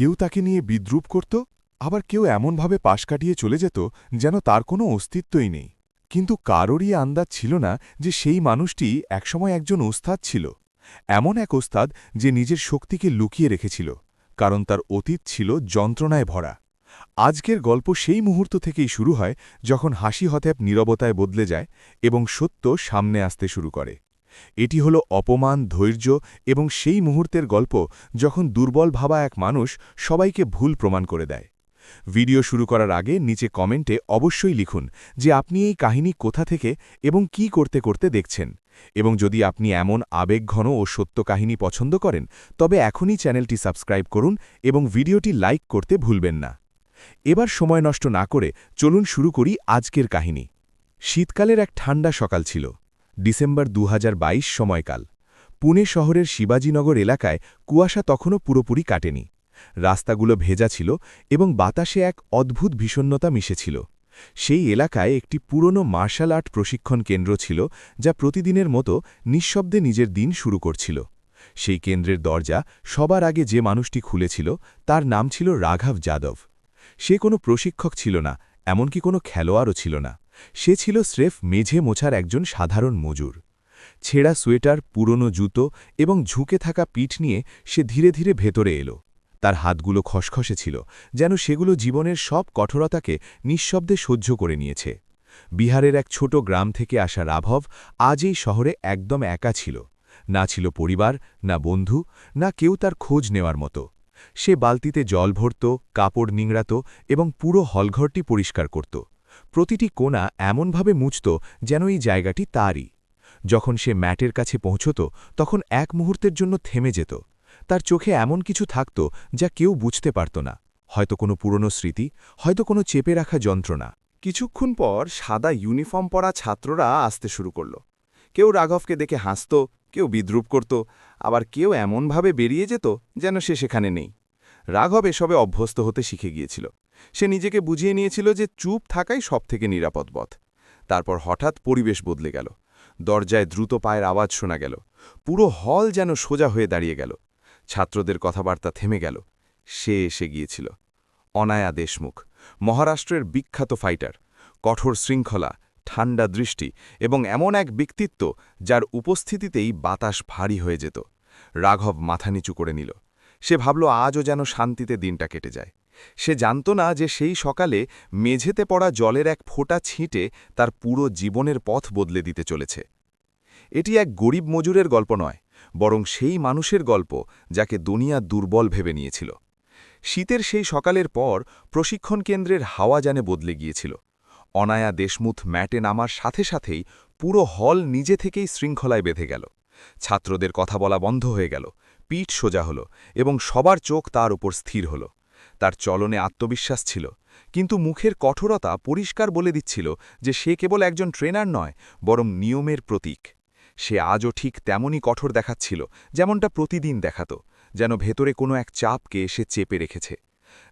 কেউ তাকে নিয়ে বিদ্রূপ করত, আবার কেউ এমনভাবে পাশ কাটিয়ে চলে যেত যেন তার কোনো অস্তিত্বই নেই। কিন্তু কারোরই আন্দাজ ছিল না যে সেই মানুষটি একসময় একজন ওস্তাদ ছিল, এমন এক ওস্তাদ যে নিজের শক্তিকে লুকিয়ে রেখেছিল, কারণ তার অতীত ছিল যন্ত্রণায় ভরা। আজকের গল্প সেই মুহূর্ত থেকেই শুরু হয় যখন হাসি হঠাৎ নীরবতায় বদলে যায় এবং সত্য সামনে আসতে শুরু করে। এটি হল অপমান, ধৈর্য এবং সেই মুহূর্তের গল্প যখন দুর্বল ভাবা এক মানুষ সবাইকে ভুল প্রমাণ করে দেয়। ভিডিও শুরু করার আগে নিচে কমেন্টে অবশ্যই লিখুন যে আপনি এই কাহিনী কোথা থেকে এবং কি করতে করতে দেখছেন, এবং যদি আপনি এমন আবেগঘন ও সত্য কাহিনী পছন্দ করেন তবে এখনই চ্যানেলটি সাবস্ক্রাইব করুন এবং ভিডিওটি লাইক করতে ভুলবেন না। এবার সময় নষ্ট না করে চলুন শুরু করি আজকের কাহিনী। শীতকালের এক ঠান্ডা সকাল ছিল, ডিসেম্বর ২০২২ সময়কাল। পুনে শহরের শিবাজীনগর এলাকায় কুয়াশা তখনও পুরোপুরি কাটেনি। রাস্তাগুলো ভেজা ছিল এবং বাতাসে এক অদ্ভুত বিষণ্ণতা মিশেছিল। সেই এলাকায় একটি পুরনো মার্শাল আর্ট প্রশিক্ষণ কেন্দ্র ছিল, যা প্রতিদিনের মতো নিঃশব্দে নিজের দিন শুরু করছিল। সেই কেন্দ্রের দরজা সবার আগে যে মানুষটি খুলেছিল তার নাম ছিল রাঘব যাদব। সে কোনো প্রশিক্ষক ছিল না, এমনকি কোনো খেলোয়াড়ও ছিল না। সে ছিল স্রেফ মেঝে মোছার একজন সাধারণ মজুর। ছেঁড়া সোয়েটার, পুরনো জুতো এবং ঝুঁকে থাকা পিঠ নিয়ে সে ধীরে ধীরে ভেতরে এলো। তার হাতগুলো খসখসে ছিল, যেন সেগুলো জীবনের সব কঠোরতাকে নিঃশব্দে সহ্য করে নিয়েছে। বিহারের এক ছোট গ্রাম থেকে আসা রাঘব আজ এই শহরে একদম একা ছিল। না ছিল পরিবার, না বন্ধু, না কেউ তার খোঁজ নেওয়ার মতো। সে বালতিতে জল ভরত, কাপড় নিংড়াত এবং পুরো হলঘরটি পরিষ্কার করত। প্রতিটি কোণা এমনভাবে মুছত যেন এই জায়গাটি তারই। যখন সে ম্যাটের কাছে পৌঁছত তখন এক মুহূর্তের জন্য থেমে যেত। তার চোখে এমন কিছু থাকত যা কেউ বুঝতে পারত না, হয়তো কোনো পুরনো স্মৃতি, হয়তো কোনো চেপে রাখা যন্ত্রণা। কিছুক্ষণ পর সাদা ইউনিফর্ম পরা ছাত্ররা আসতে শুরু করল। কেউ রাঘবকে দেখে হাসত, কেউ বিদ্রূপ করত, আবার কেউ এমনভাবে বেরিয়ে যেত যেন সে সেখানে নেই। রাঘব এসবে অভ্যস্ত হতে শিখে গিয়েছিল। সে নিজেকে বুঝিয়ে নিয়েছিল যে চুপ থাকাই সবথেকে নিরাপদ পথ। তারপর হঠাৎ পরিবেশ বদলে গেল। দরজায় দ্রুত পায়ের আওয়াজ শোনা গেল। পুরো হল যেন সোজা হয়ে দাঁড়িয়ে গেল। ছাত্রদের কথাবার্তা থেমে গেল। সে এসে গিয়েছিল। অনায়া দেশমুখ, মহারাষ্ট্রের বিখ্যাত ফাইটার। কঠোর শৃঙ্খলা, ঠান্ডা দৃষ্টি এবং এমন এক ব্যক্তিত্ব যার উপস্থিতিতেই বাতাস ভারী হয়ে যেত। রাঘব মাথা নিচু করে নিল। সে ভাবল আজও যেন শান্তিতে দিনটা কেটে যায়। সে জানত না যে সেই সকালে মেঝেতে পড়া জলের এক ফোঁটা ছিটে তার পুরো জীবনের পথ বদলে দিতে চলেছে। এটি এক গরিব মজুরের গল্প নয়, বরং সেই মানুষের গল্প যাকে দুনিয়া দুর্বল ভেবে নিয়েছিল। শীতের সেই সকালের পর প্রশিক্ষণ কেন্দ্রের হাওয়া জানে বদলে গিয়েছিল। অনায়া দেশমুখ ম্যাটে নামার সাথে সাথেই পুরো হল নিজে থেকেই শৃঙ্খলায় বেঁধে গেল। ছাত্রদের কথা বলা বন্ধ হয়ে গেল, পিঠ সোজা হল এবং সবার চোখ তার উপর স্থির হল। তার চলনে আত্মবিশ্বাস ছিল, কিন্তু মুখের কঠোরতা পরিষ্কার বলে দিচ্ছিল যে সে কেবল একজন ট্রেনার নয়, বরং নিয়মের প্রতীক। সে আজও ঠিক তেমনই কঠোর দেখাচ্ছিল যেমনটা প্রতিদিন দেখাত, যেন ভেতরে কোনো এক চাপকে সে চেপে রেখেছে।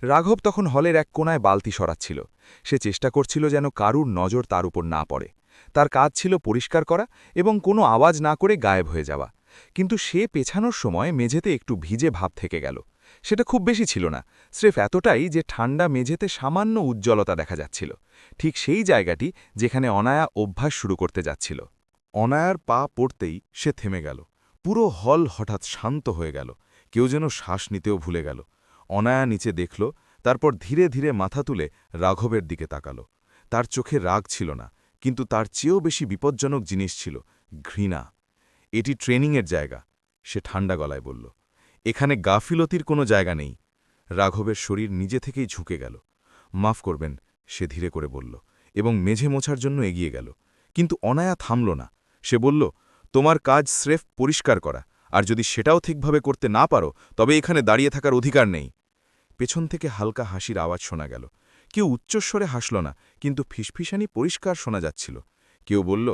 রাঘব তখন হলের এক কোণায় বালতি সরাচ্ছিল। সে চেষ্টা করছিল যেন কারুর নজর তার উপর না পড়ে। তার কাজ ছিল পরিষ্কার করা এবং কোনো আওয়াজ না করে গায়েব হয়ে যাওয়া। কিন্তু সে পেছানোর সময় মেঝেতে একটু ভিজে ভাব থেকে গেল। সেটা খুব বেশি ছিল না, স্রেফ এতটাই যে ঠান্ডা মেঝেতে সামান্য উজ্জ্বলতা দেখা যাচ্ছিল। ঠিক সেই জায়গাটি যেখানে অনায়া অভ্যাস শুরু করতে যাচ্ছিল। অনায়ার পা পড়তেই সে থেমে গেল। পুরো হল হঠাৎ শান্ত হয়ে গেল। কেউ যেন শ্বাস নিতেও ভুলে গেল। অনায়া নিচে দেখল, তারপর ধীরে ধীরে মাথা তুলে রাঘবের দিকে তাকাল। তার চোখে রাগ ছিল না, কিন্তু তার চেয়েও বেশি বিপজ্জনক জিনিস ছিল ঘৃণা। এটি ট্রেনিংয়ের জায়গা, সে ঠান্ডা গলায় বলল। এখানে গাফিলতির কোনো জায়গা নেই। রাঘবের শরীর নিজে থেকেই ঝুঁকে গেল। মাফ করবেন, সে ধীরে করে বলল, এবং মেঝে মোছার জন্য এগিয়ে গেল। কিন্তু অনায়া থামল না। সে বলল, তোমার কাজ স্রেফ পরিষ্কার করা, আর যদি সেটাও ঠিকভাবে করতে না পারো তবে এখানে দাঁড়িয়ে থাকার অধিকার নেই। পেছন থেকে হালকা হাসির আওয়াজ শোনা গেল। কেউ উচ্চস্বরে হাসল না, কিন্তু ফিসফিসানি পরিষ্কার শোনা যাচ্ছিল। কেউ বলল,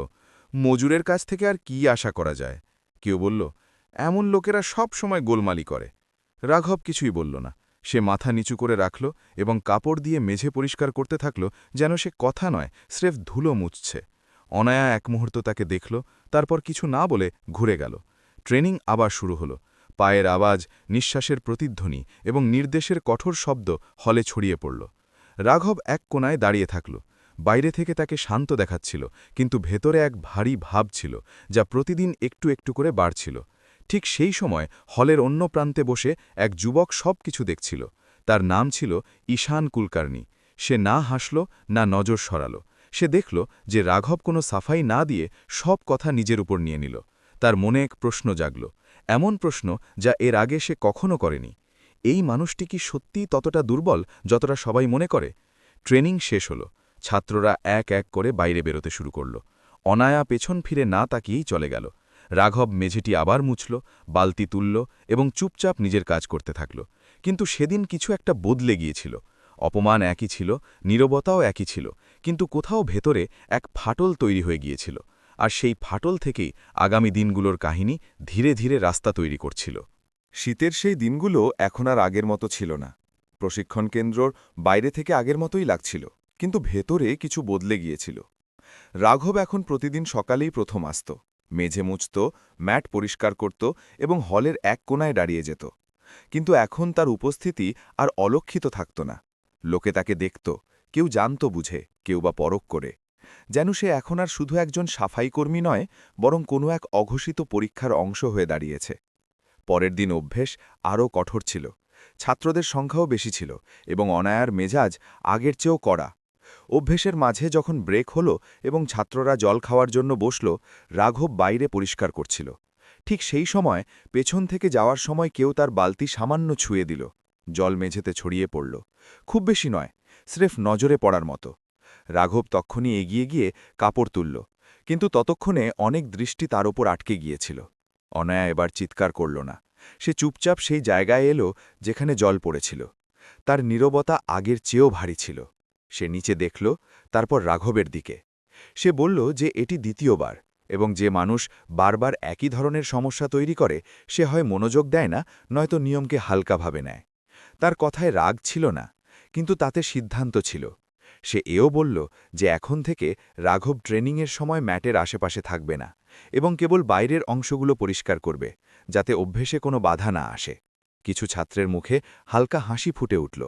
মজুরের কাছ থেকে আর কি আশা করা যায়। কেউ বলল, এমন লোকেরা সব সময় গোলমালি করে। রাঘব কিছুই বলল না। সে মাথা নিচু করে রাখল এবং কাপড় দিয়ে মেঝে পরিষ্কার করতে থাকল, যেন সে কথা নয়, স্রেফ ধুলো মুছছে। অনায়া এক মুহূর্ত তাকে দেখল, তারপর কিছু না বলে ঘুরে গেল। ট্রেনিং আবার শুরু হলো। পায়ের আওয়াজ, নিঃশ্বাসের প্রতিধ্বনি এবং নির্দেশের কঠোর শব্দ হলে ছড়িয়ে পড়ল। রাঘব এক কোণায় দাঁড়িয়ে থাকল। বাইরে থেকে তাকে শান্ত দেখাচ্ছিল, কিন্তু ভেতরে এক ভারী ভাব ছিল, যা প্রতিদিন একটু একটু করে বাড়ছিল। ঠিক সেই সময় হলের অন্য প্রান্তে বসে এক যুবক সব কিছু দেখছিল। তার নাম ছিল ঈশান কুলকার্নি। সে না হাসল, না নজর সরাল। সে দেখল যে রাঘব কোনো সাফাই না দিয়ে সব কথা নিজের উপর নিয়ে নিল। তার মনে এক প্রশ্ন জাগল, এমন প্রশ্ন যা এর আগে সে কখনো করেনি। এই মানুষটি কি সত্যিই ততটা দুর্বল যতটা সবাই মনে করে? ট্রেনিং শেষ হলো। ছাত্ররা এক এক করে বাইরে বেরোতে শুরু করল। অনায়া পেছন ফিরে না তাকিয়েই চলে গেল। রাঘব মেঝেটি আবার মুছল, বালতি তুলল এবং চুপচাপ নিজের কাজ করতে থাকল। কিন্তু সেদিন কিছু একটা বদলে গিয়েছিল। অপমান একই ছিল, নীরবতাও একই ছিল, কিন্তু কোথাও ভেতরে এক ফাটল তৈরি হয়ে গিয়েছিল। আর সেই ফাটল থেকেই আগামী দিনগুলোর কাহিনী ধীরে ধীরে রাস্তা তৈরি করছিল। শীতের সেই দিনগুলো এখন আর আগের মতো ছিল না। প্রশিক্ষণ কেন্দ্রর বাইরে থেকে আগের মতোই লাগছিল, কিন্তু ভেতরে কিছু বদলে গিয়েছিল। রাঘব এখন প্রতিদিন সকালেই প্রথম আসত, মেঝে মুছত, ম্যাট পরিষ্কার করত এবং হলের এক কোণায় দাঁড়িয়ে যেত। কিন্তু এখন তার উপস্থিতি আর অলক্ষিত থাকত না। লোকে তাকে দেখত, কেউ জানত বুঝে, কেউ বা পরখ করে। যেন সে এখন আর শুধু একজন সাফাইকর্মী নয়, বরং কোনো এক অঘোষিত পরীক্ষার অংশ হয়ে দাঁড়িয়েছে। পরের দিন অভ্যেস আরও কঠোর ছিল। ছাত্রদের সংখ্যাও বেশি ছিল এবং অনায়ার মেজাজ আগের চেয়েও কড়া। অভ্যেসের মাঝে যখন ব্রেক হল এবং ছাত্ররা জল খাওয়ার জন্য বসল, রাঘব বাইরে পরিষ্কার করছিল। ঠিক সেই সময় পেছন থেকে যাওয়ার সময় কেউ তার বালতি সামান্য ছুঁয়ে দিল। জল মেঝেতে ছড়িয়ে পড়ল। খুব বেশি নয়, স্রেফ নজরে পড়ার মতো। রাঘব তক্ষুনি এগিয়ে গিয়ে কাপড় তুলল, কিন্তু ততক্ষণে অনেক দৃষ্টি তার ওপর আটকে গিয়েছিল। অনায়া এবার চিৎকার করল না। সে চুপচাপ সেই জায়গায় এলো যেখানে জল পড়েছিল। তার নীরবতা আগের চেয়েও ভারী ছিল। সে নিচে দেখল, তারপর রাঘবের দিকে। সে বলল যে এটি দ্বিতীয়বার, এবং যে মানুষ বারবার একই ধরনের সমস্যা তৈরি করে সে হয় মনোযোগ দেয় না, নয়তো নিয়মকে হালকাভাবে নেয়। তার কথায় রাগ ছিল না, কিন্তু তাতে সিদ্ধান্ত ছিল। সে এও বলল যে এখন থেকে রাঘব ট্রেনিংয়ের সময় ম্যাটের আশেপাশে থাকবে না এবং কেবল বাইরের অংশগুলো পরিষ্কার করবে, যাতে অভ্যেসে কোনো বাধা না আসে। কিছু ছাত্রের মুখে হালকা হাসি ফুটে উঠল,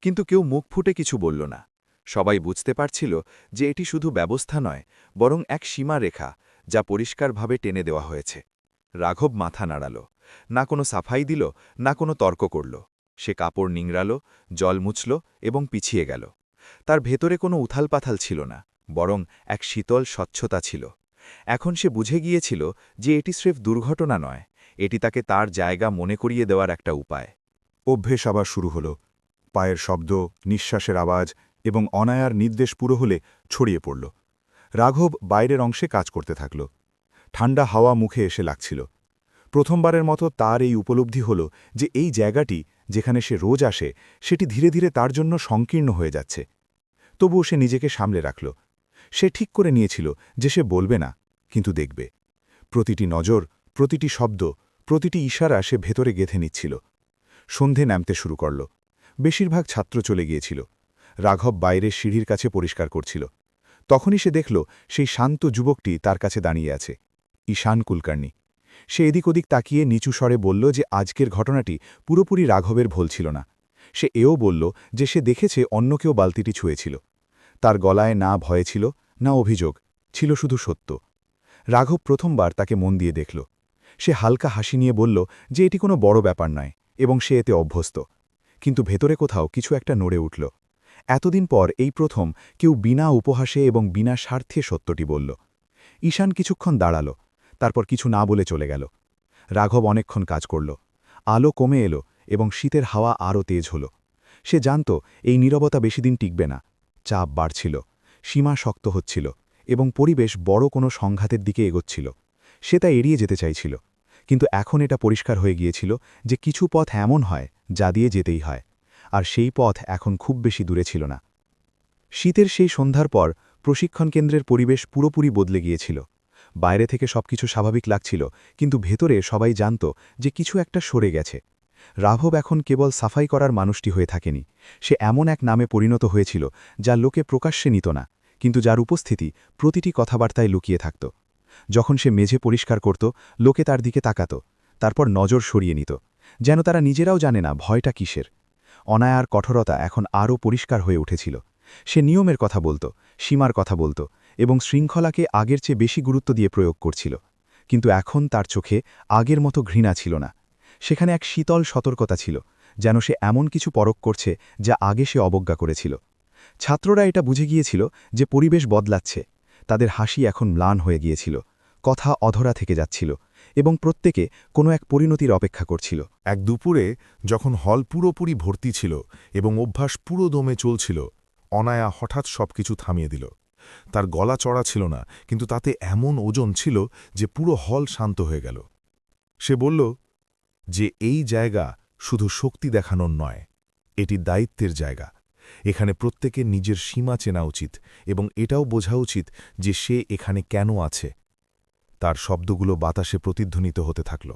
কিন্তু কেউ মুখ ফুটে কিছু বলল না। সবাই বুঝতে পারছিল যে এটি শুধু ব্যবস্থা নয়, বরং এক সীমারেখা, যা পরিষ্কারভাবে টেনে দেওয়া হয়েছে। রাঘব মাথা নাড়াল, না কোনো সাফাই দিল, না কোনো তর্ক করল। সে কাপড় নিংড়াল, জল মুছল এবং পিছিয়ে গেল। তার ভেতরে কোনো উথালপাথাল ছিল না, বরং এক শীতল স্বচ্ছতা ছিল। এখন সে বুঝে গিয়েছিল যে এটি স্রেফ দুর্ঘটনা নয়, এটি তাকে তার জায়গা মনে করিয়ে দেওয়ার একটা উপায়। অভ্যেস আবার শুরু হল। পায়ের শব্দ, নিঃশ্বাসের আওয়াজ এবং অনায়ার নির্দেশ পুরো হলে ছড়িয়ে পড়ল। রাঘব বাইরের অংশে কাজ করতে থাকল। ঠান্ডা হাওয়া মুখে এসে লাগছিল। প্রথমবারের মতো তার এই উপলব্ধি হল যে এই জায়গাটি, যেখানে সে রোজ আসে, সেটি ধীরে ধীরে তার জন্য সংকীর্ণ হয়ে যাচ্ছে। তবুও সে নিজেকে সামলে রাখল। সে ঠিক করে নিয়েছিল যে সে বলবে না, কিন্তু দেখবে। প্রতিটি নজর, প্রতিটি শব্দ, প্রতিটি ইশারা সে ভেতরে গেঁথে নিচ্ছিল। সন্ধে নামতে শুরু করল। বেশিরভাগ ছাত্র চলে গিয়েছিল। রাঘব বাইরে সিঁড়ির কাছে পরিষ্কার করছিল। তখনই সে দেখল সেই শান্ত যুবকটি তার কাছে দাঁড়িয়ে আছে, ঈশান কুলকার্নি। সে এদিক ওদিক তাকিয়ে নিচু স্বরে বলল যে আজকের ঘটনাটি পুরোপুরি রাঘবের ভুল ছিল না। সে এও বলল যে সে দেখেছে অন্য কেউ বালতিটি ছুঁয়েছিল। তার গলায় না ভয় ছিল, না অভিযোগ, ছিল শুধু সত্য। রাঘব প্রথমবার তাকে মন দিয়ে দেখল। সে হালকা হাসি নিয়ে বলল যে এটি কোনো বড় ব্যাপার নয় এবং সে এতে অভ্যস্ত। কিন্তু ভেতরে কোথাও কিছু একটা নড়ে উঠল। এতদিন পর এই প্রথম কেউ বিনা উপহাসে এবং বিনা স্বার্থে সত্যটি বলল। ঈশান কিছুক্ষণ দাঁড়াল, তারপর কিছু না বলে চলে গেল। রাঘব অনেকক্ষণ কাজ করল। আলো কমে এলো এবং শীতের হাওয়া আরও তেজ হল। সে জানত এই নীরবতা বেশিদিন টিকবে না। চাপ বাড়ছিল, সীমা শক্ত হচ্ছিল এবং পরিবেশ বড় কোনো সংঘাতের দিকে এগোচ্ছিল। সে তা এড়িয়ে যেতে চাইছিল, কিন্তু এখন এটা পরিষ্কার হয়ে গিয়েছিল যে কিছু পথ এমন হয় যা দিয়ে যেতেই হয়, আর সেই পথ এখন খুব বেশি দূরে ছিল না। শীতের সেই সন্ধ্যার পর প্রশিক্ষণ কেন্দ্রের পরিবেশ পুরোপুরি বদলে গিয়েছিল। বাইরে থেকে সবকিছু স্বাভাবিক লাগছিল, কিন্তু ভেতরে সবাই জানত যে কিছু একটা সরে গেছে। রাঘব এখন কেবল সাফাই করার মানুষটি হয়ে থাকেনি, সে এমন এক নামে পরিণত হয়েছিল যা লোকে প্রকাশ্যে নিত না, কিন্তু যার উপস্থিতি প্রতিটি কথাবার্তায় লুকিয়ে থাকত। যখন সে মেঝে পরিষ্কার করত, লোকে তার দিকে তাকাত, তারপর নজর সরিয়ে নিত, যেন তারা নিজেরাও জানে না ভয়টা কিসের। অনায়ার কঠোরতা এখন আরও পরিষ্কার হয়ে উঠেছিল। সে নিয়মের কথা বলত, সীমার কথা বলত, এবং শৃঙ্খলাকে আগের চেয়ে বেশি গুরুত্ব দিয়ে প্রয়োগ করছিল। কিন্তু এখন তার চোখে আগের মতো ঘৃণা ছিল না। সেখানে এক শীতল সতর্কতা ছিল, যেন সে এমন কিছু পরখ করছে যা আগে সে অবজ্ঞা করেছিল। ছাত্ররা এটা বুঝে গিয়েছিল যে পরিবেশ বদলাচ্ছে। তাদের হাসি এখন ম্লান হয়ে গিয়েছিল, কথা অধরা থেকে যাচ্ছিল, এবং প্রত্যেকে কোনো এক পরিণতির অপেক্ষা করছিল। এক দুপুরে যখন হল পুরোপুরি ভর্তি ছিল এবং অভ্যাস পুরো দমে চলছিল, অনায়া হঠাৎ সবকিছু থামিয়ে দিল। তার গলা চড়া ছিল না, কিন্তু তাতে এমন ওজন ছিল যে পুরো হল শান্ত হয়ে গেল। সে বলল যে এই জায়গা শুধু শক্তি দেখানোর নয়, এটি দায়িত্বের জায়গা। এখানে প্রত্যেকের নিজের সীমা চেনা উচিত এবং এটাও বোঝা উচিত যে সে এখানে কেন আছে। তার শব্দগুলো বাতাসে প্রতিধ্বনিত হতে থাকল।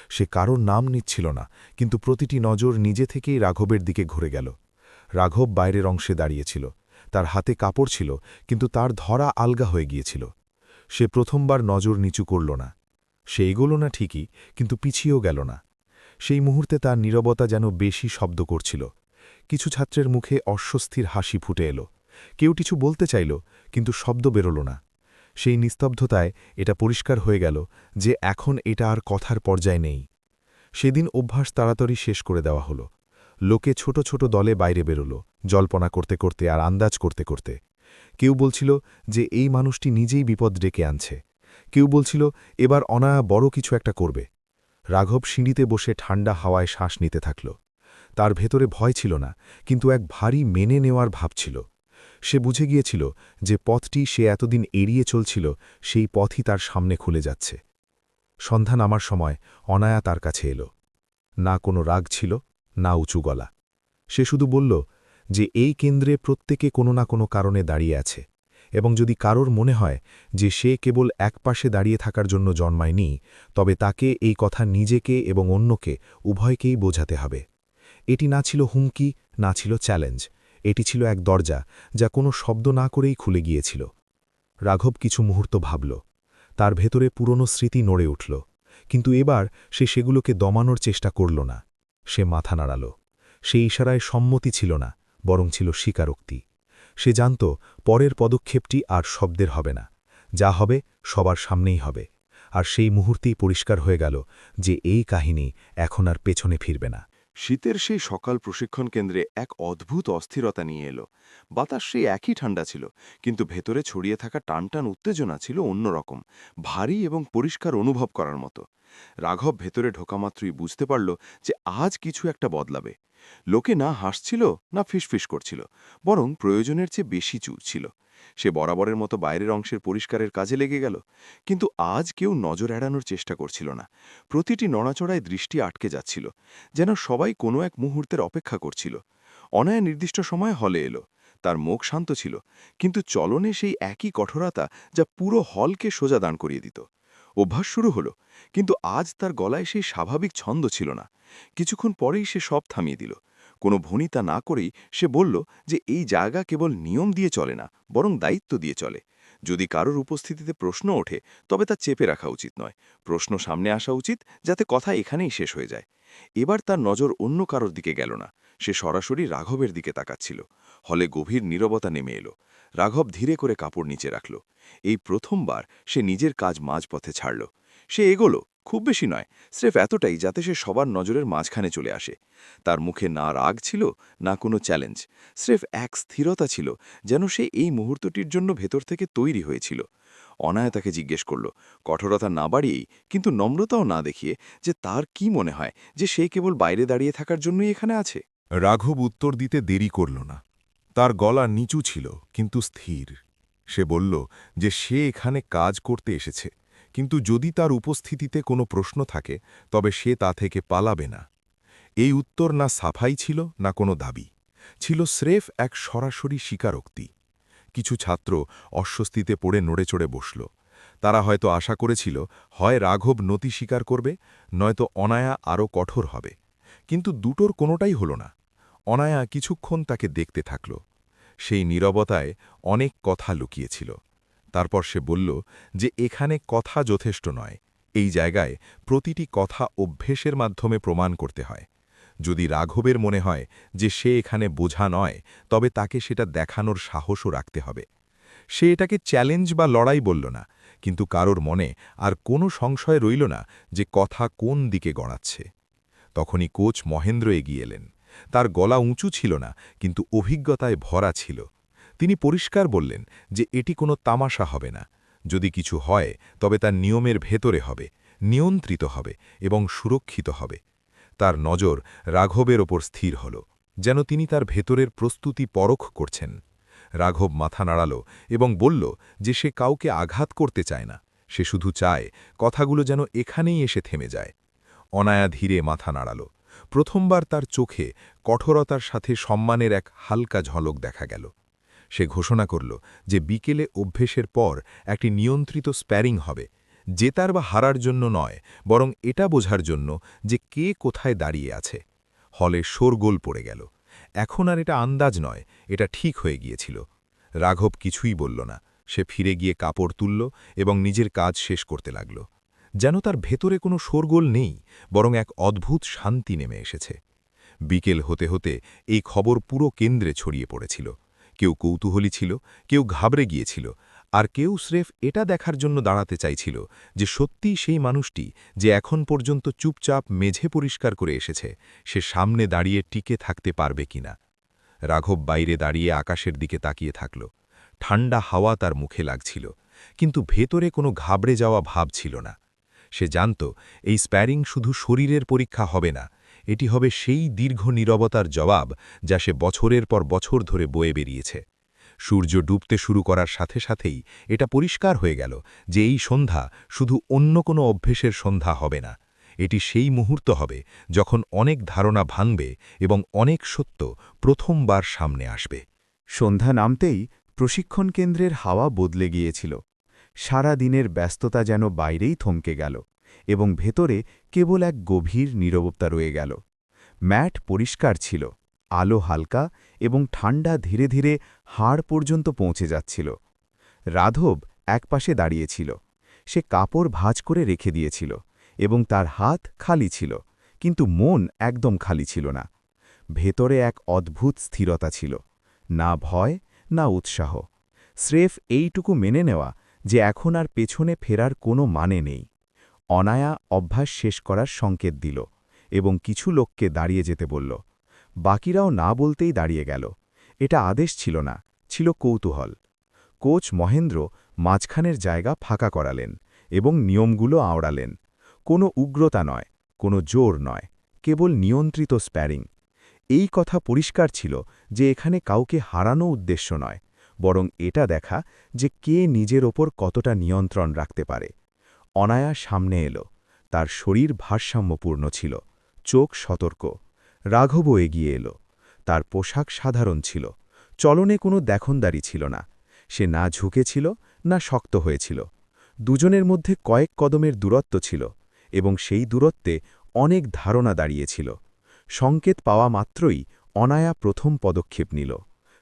সে কারোর নাম নিচ্ছিল না, কিন্তু প্রতিটি নজর নিজে থেকেই রাঘবের দিকে ঘুরে গেল। রাঘব বাইরের অংশে দাঁড়িয়েছিল। তার হাতে কাপড় ছিল, কিন্তু তার ধরা আলগা হয়ে গিয়েছিল। সে প্রথমবার নজর নিচু করল না। সে এগোল না ঠিকই, কিন্তু পিছিয়েও গেল না। সেই মুহূর্তে তার নীরবতা যেন বেশি শব্দ করছিল। কিছু ছাত্রের মুখে অস্বস্তির হাসি ফুটে এলো। কেউ কিছু বলতে চাইল, কিন্তু শব্দ বেরোল না। সেই নিস্তব্ধতায় এটা পরিষ্কার হয়ে গেল যে এখন এটা আর কথার পর্যায়ে নেই। সেদিন অভ্যাস তাড়াতাড়ি শেষ করে দেওয়া হলো। লোকে ছোট ছোট দলে বাইরে বেরোল, জল্পনা করতে করতে আর আন্দাজ করতে করতে। কেউ বলছিল যে এই মানুষটি নিজেই বিপদ ডেকে আনছে। কেউ বলছিল এবার অনায়া বড় কিছু একটা করবে। রাঘব সিঁড়িতে বসে ঠান্ডা হাওয়ায় শ্বাস নিতে থাকল। তার ভেতরে ভয় ছিল না, কিন্তু এক ভারী মেনে নেওয়ার ভাব ছিল। সে বুঝে গিয়েছিল যে পথটি সে এতদিন এড়িয়ে চলছিল, সেই পথই তার সামনে খুলে যাচ্ছে। সন্ধ্যা নামার সময় অনায়া তার কাছে এলো। না কোনো রাগ ছিল, না উঁচু গলা। সে শুধু বলল যে এই কেন্দ্রে প্রত্যেকে কোনো না কোনো কারণে দাঁড়িয়ে আছে, এবং যদি কারোর মনে হয় যে সে কেবল একপাশে দাঁড়িয়ে থাকার জন্য জন্মায়নি, তবে তাকে এই কথা নিজেকে এবং অন্যকে উভয়কেই বোঝাতে হবে। এটি না ছিল হুমকি, না ছিল চ্যালেঞ্জ। এটি ছিল এক দরজা, যা কোনো শব্দ না করেই খুলে গিয়েছিল। রাঘব কিছু মুহূর্ত ভাবল। তার ভেতরে পুরনো স্মৃতি নড়ে উঠল, কিন্তু এবার সে সেগুলোকে দমানোর চেষ্টা করল না। সে মাথা নাড়াল। সেই ইশারায় সম্মতি ছিল না, বরং ছিল স্বীকারোক্তি। সে জানত পরের পদক্ষেপটি আর শব্দের হবে না, যা হবে সবার সামনেই হবে। আর সেই মুহূর্তেই পরিষ্কার হয়ে গেল যে এই কাহিনী এখন আর পেছনে ফিরবে না। শীতের সেই সকাল প্রশিক্ষণ কেন্দ্রে এক অদ্ভুত অস্থিরতা নিয়ে এলো। বাতাস সেই একই ঠান্ডা ছিল, কিন্তু ভেতরে ছড়িয়ে থাকা টানটান উত্তেজনা ছিল অন্যরকম, ভারী এবং পরিষ্কার অনুভব করার মতো। রাঘব ভেতরে ঢোকামাত্রই বুঝতে পারল যে আজ কিছু একটা বদলাবে। লোকে না হাসছিল, না ফিসফিস করছিল, বরং প্রয়োজনের চেয়ে বেশি চুপ ছিল। সে বরাবরের মতো বাইরের অংশের পরিষ্কারের কাজে লেগে গেল, কিন্তু আজ কেউ নজর এড়ানোর চেষ্টা করছিল না। প্রতিটি নড়াচড়ায় দৃষ্টি আটকে যাচ্ছিল, যেন সবাই কোনো এক মুহূর্তের অপেক্ষা করছিল। অনায়া নির্দিষ্ট সময়ে হলে এলো। তার মুখ শান্ত ছিল, কিন্তু চলনে সেই একই কঠোরতা যা পুরো হলকে সোজা দাঁড় করিয়ে দিত। অভ্যাস শুরু হলো, কিন্তু আজ তার গলায় সেই স্বাভাবিক ছন্দ ছিল না। কিছুক্ষণ পরেই সে সব থামিয়ে দিল। কোনো ভনিতা না করেই সে বলল যে এই জায়গা কেবল নিয়ম দিয়ে চলে না, বরং দায়িত্ব দিয়ে চলে। যদি কারোর উপস্থিতিতে প্রশ্ন ওঠে, তবে তা চেপে রাখা উচিত নয়। প্রশ্ন সামনে আসা উচিত, যাতে কথা এখানেই শেষ হয়ে যায়। এবার তার নজর অন্য কারোর দিকে গেল না। সে সরাসরি রাঘবের দিকে তাকাচ্ছিল। হলে গভীর নীরবতা নেমে এলো। রাঘব ধীরে করে কাপড় নিচে রাখল। এই প্রথমবার সে নিজের কাজ মাঝপথে ছাড়ল। সে এগোলো, খুব বেশি নয়, স্রেফ এতটাই যাতে সে সবার নজরের মাঝখানে চলে আসে। তার মুখে না রাগ ছিল, না কোনো চ্যালেঞ্জ, স্রেফ এক স্থিরতা ছিল, যেন সে এই মুহূর্তটির জন্য ভেতর থেকে তৈরি হয়েছিল। অনায়া তাকে জিজ্ঞেস করল, কঠোরতা না বাড়িয়েই, কিন্তু নম্রতাও না দেখিয়ে, যে তার কি মনে হয় যে সে কেবল বাইরে দাঁড়িয়ে থাকার জন্যই এখানে আছে। রাঘব উত্তর দিতে দেরি করল না। তার গলা নিচু ছিল, কিন্তু স্থির। সে বলল যে সে এখানে কাজ করতে এসেছে, কিন্তু যদি তার উপস্থিতিতে কোনো প্রশ্ন থাকে, তবে সে তা থেকে পালাবে না। এই উত্তর না সাফাই ছিল, না কোনো দাবি ছিল, স্রেফ এক সরাসরি স্বীকারোক্তি। কিছু ছাত্র অস্বস্তিতে পড়ে নড়েচড়ে বসল। তারা হয়তো আশা করেছিল হয় রাঘব নতি স্বীকার করবে, নয়তো অনায়া আরও কঠোর হবে। কিন্তু দুটোর কোনোটাই হল না। অনায়া কিছুক্ষণ তাকে দেখতে থাকল। সেই নীরবতায় অনেক কথা লুকিয়েছিল। তারপর সে বলল যে এখানে কথা যথেষ্ট নয়, এই জায়গায় প্রতিটি কথা অভ্যেসের মাধ্যমে প্রমাণ করতে হয়। যদি রাঘবের মনে হয় যে সে এখানে বোঝা নয়, তবে তাকে সেটা দেখানোর সাহসও রাখতে হবে। সে এটাকে চ্যালেঞ্জ বা লড়াই বলল না, কিন্তু কারোর মনে আর কোনো সংশয় রইল না যে কথা কোন দিকে গড়াচ্ছে। তখনই কোচ মহেন্দ্র এগিয়ে এলেন। তার গলা উঁচু ছিল না, কিন্তু অভিজ্ঞতায় ভরা ছিল। তিনি পরিষ্কার বললেন যে এটি কোনো তামাশা হবে না। যদি কিছু হয় তবে তার নিয়মের ভেতরে হবে, নিয়ন্ত্রিত হবে এবং সুরক্ষিত হবে। তার নজর রাঘবের ওপর স্থির হল, যেন তিনি তার ভেতরের প্রস্তুতি পরখ করছেন। রাঘব মাথা নাড়াল এবং বলল যে সে কাউকে আঘাত করতে চায় না, সে শুধু চায় কথাগুলো যেন এখানেই এসে থেমে যায়। অনায়া ধীরে মাথা নাড়াল। প্রথমবার তার চোখে কঠোরতার সাথে সম্মানের এক হালকা ঝলক দেখা গেল। সে ঘোষণা করল যে বিকেলে অভ্যেসের পর একটি নিয়ন্ত্রিত স্প্যারিং হবে, জেতার বা হারার জন্য নয়, বরং এটা বোঝার জন্য যে কে কোথায় দাঁড়িয়ে আছে। হলে শোরগোল পড়ে গেল। এখন আর এটা আন্দাজ নয়, এটা ঠিক হয়ে গিয়েছিল। রাঘব কিছুই বলল না। সে ফিরে গিয়ে কাপড় তুলল এবং নিজের কাজ শেষ করতে লাগল। যেন তার ভেতরে কোনো শোরগোল নেই, বরং এক অদ্ভুত শান্তি নেমে এসেছে। বিকেল হতে হতে এই খবর পুরো কেন্দ্রে ছড়িয়ে পড়েছিল। কেউ কৌতূহলী ছিল, কেউ ঘাবড়ে গিয়েছিল, আর কেউ স্রেফ এটা দেখার জন্য দাঁড়াতে চাইছিল যে সত্যিই সেই মানুষটি যে এখন পর্যন্ত চুপচাপ মেঝে পরিষ্কার করে এসেছে, সে সামনে দাঁড়িয়ে টিকে থাকতে পারবে কিনা। রাঘব বাইরে দাঁড়িয়ে আকাশের দিকে তাকিয়ে থাকল। ঠান্ডা হাওয়া তার মুখে লাগছিল, কিন্তু ভেতরে কোনো ঘাবড়ে যাওয়া ভাব ছিল না। সে জানত এই স্প্যারিং শুধু শরীরের পরীক্ষা হবে না, এটি হবে সেই দীর্ঘ নীরবতার জবাব যা সে বছরের পর বছর ধরে বয়ে বেরিয়েছে। সূর্য ডুবতে শুরু করার সাথে সাথেই এটা পরিষ্কার হয়ে গেল যে এই সন্ধ্যা শুধু অন্য কোনো অভ্যেসের সন্ধ্যা হবে না। এটি সেই মুহূর্ত হবে যখন অনেক ধারণা ভাঙবে এবং অনেক সত্য প্রথমবার সামনে আসবে। সন্ধ্যা নামতেই প্রশিক্ষণ কেন্দ্রের হাওয়া বদলে গিয়েছিল। সারা দিনের ব্যস্ততা যেন বাইরেই থমকে গেল এবং ভেতরে কেবল এক গভীর নীরবতা রয়ে গেল। ম্যাট পরিষ্কার ছিল, আলো হালকা এবং ঠান্ডা ধীরে ধীরে হাড় পর্যন্ত পৌঁছে যাচ্ছিল। রাঘব একপাশে দাঁড়িয়েছিল। সে কাপড় ভাঁজ করে রেখে দিয়েছিল এবং তার হাত খালি ছিল, কিন্তু মন একদম খালি ছিল না। ভেতরে এক অদ্ভুত স্থিরতা ছিল, না ভয় না উৎসাহ, স্রেফ এইটুকু মেনে নেওয়া যে এখন আর পেছনে ফেরার কোনো মানে নেই। অনায়া অভ্যাস শেষ করার সংকেত দিল এবং কিছু লোককে দাঁড়িয়ে যেতে বলল। বাকিরাও না বলতেই দাঁড়িয়ে গেল। এটা আদেশ ছিল না, ছিল কৌতূহল। কোচ মহেন্দ্র মাঝখানের জায়গা ফাঁকা করালেন এবং নিয়মগুলো আওড়ালেন। কোনো উগ্রতা নয়, কোনো জোর নয়, কেবল নিয়ন্ত্রিত স্প্যারিং। এই কথা পরিষ্কার ছিল যে এখানে কাউকে হারানো উদ্দেশ্য নয়, বরং এটা দেখা যে কে নিজের ওপর কতটা নিয়ন্ত্রণ রাখতে পারে। অনায়া সামনে এলো। তার শরীর ভারসাম্যপূর্ণ ছিল, চোখ সতর্ক। রাঘবও এগিয়ে এলো। তার পোশাক সাধারণ ছিল, চলনে কোনো দেখনদারি ছিল না। সে না ঝুঁকেছিল না শক্ত হয়েছিল। দুজনের মধ্যে কয়েক কদমের দূরত্ব ছিল এবং সেই দূরত্বে অনেক ধারণা দাঁড়িয়েছিল। সংকেত পাওয়া মাত্রই অনায়া প্রথম পদক্ষেপ নিল।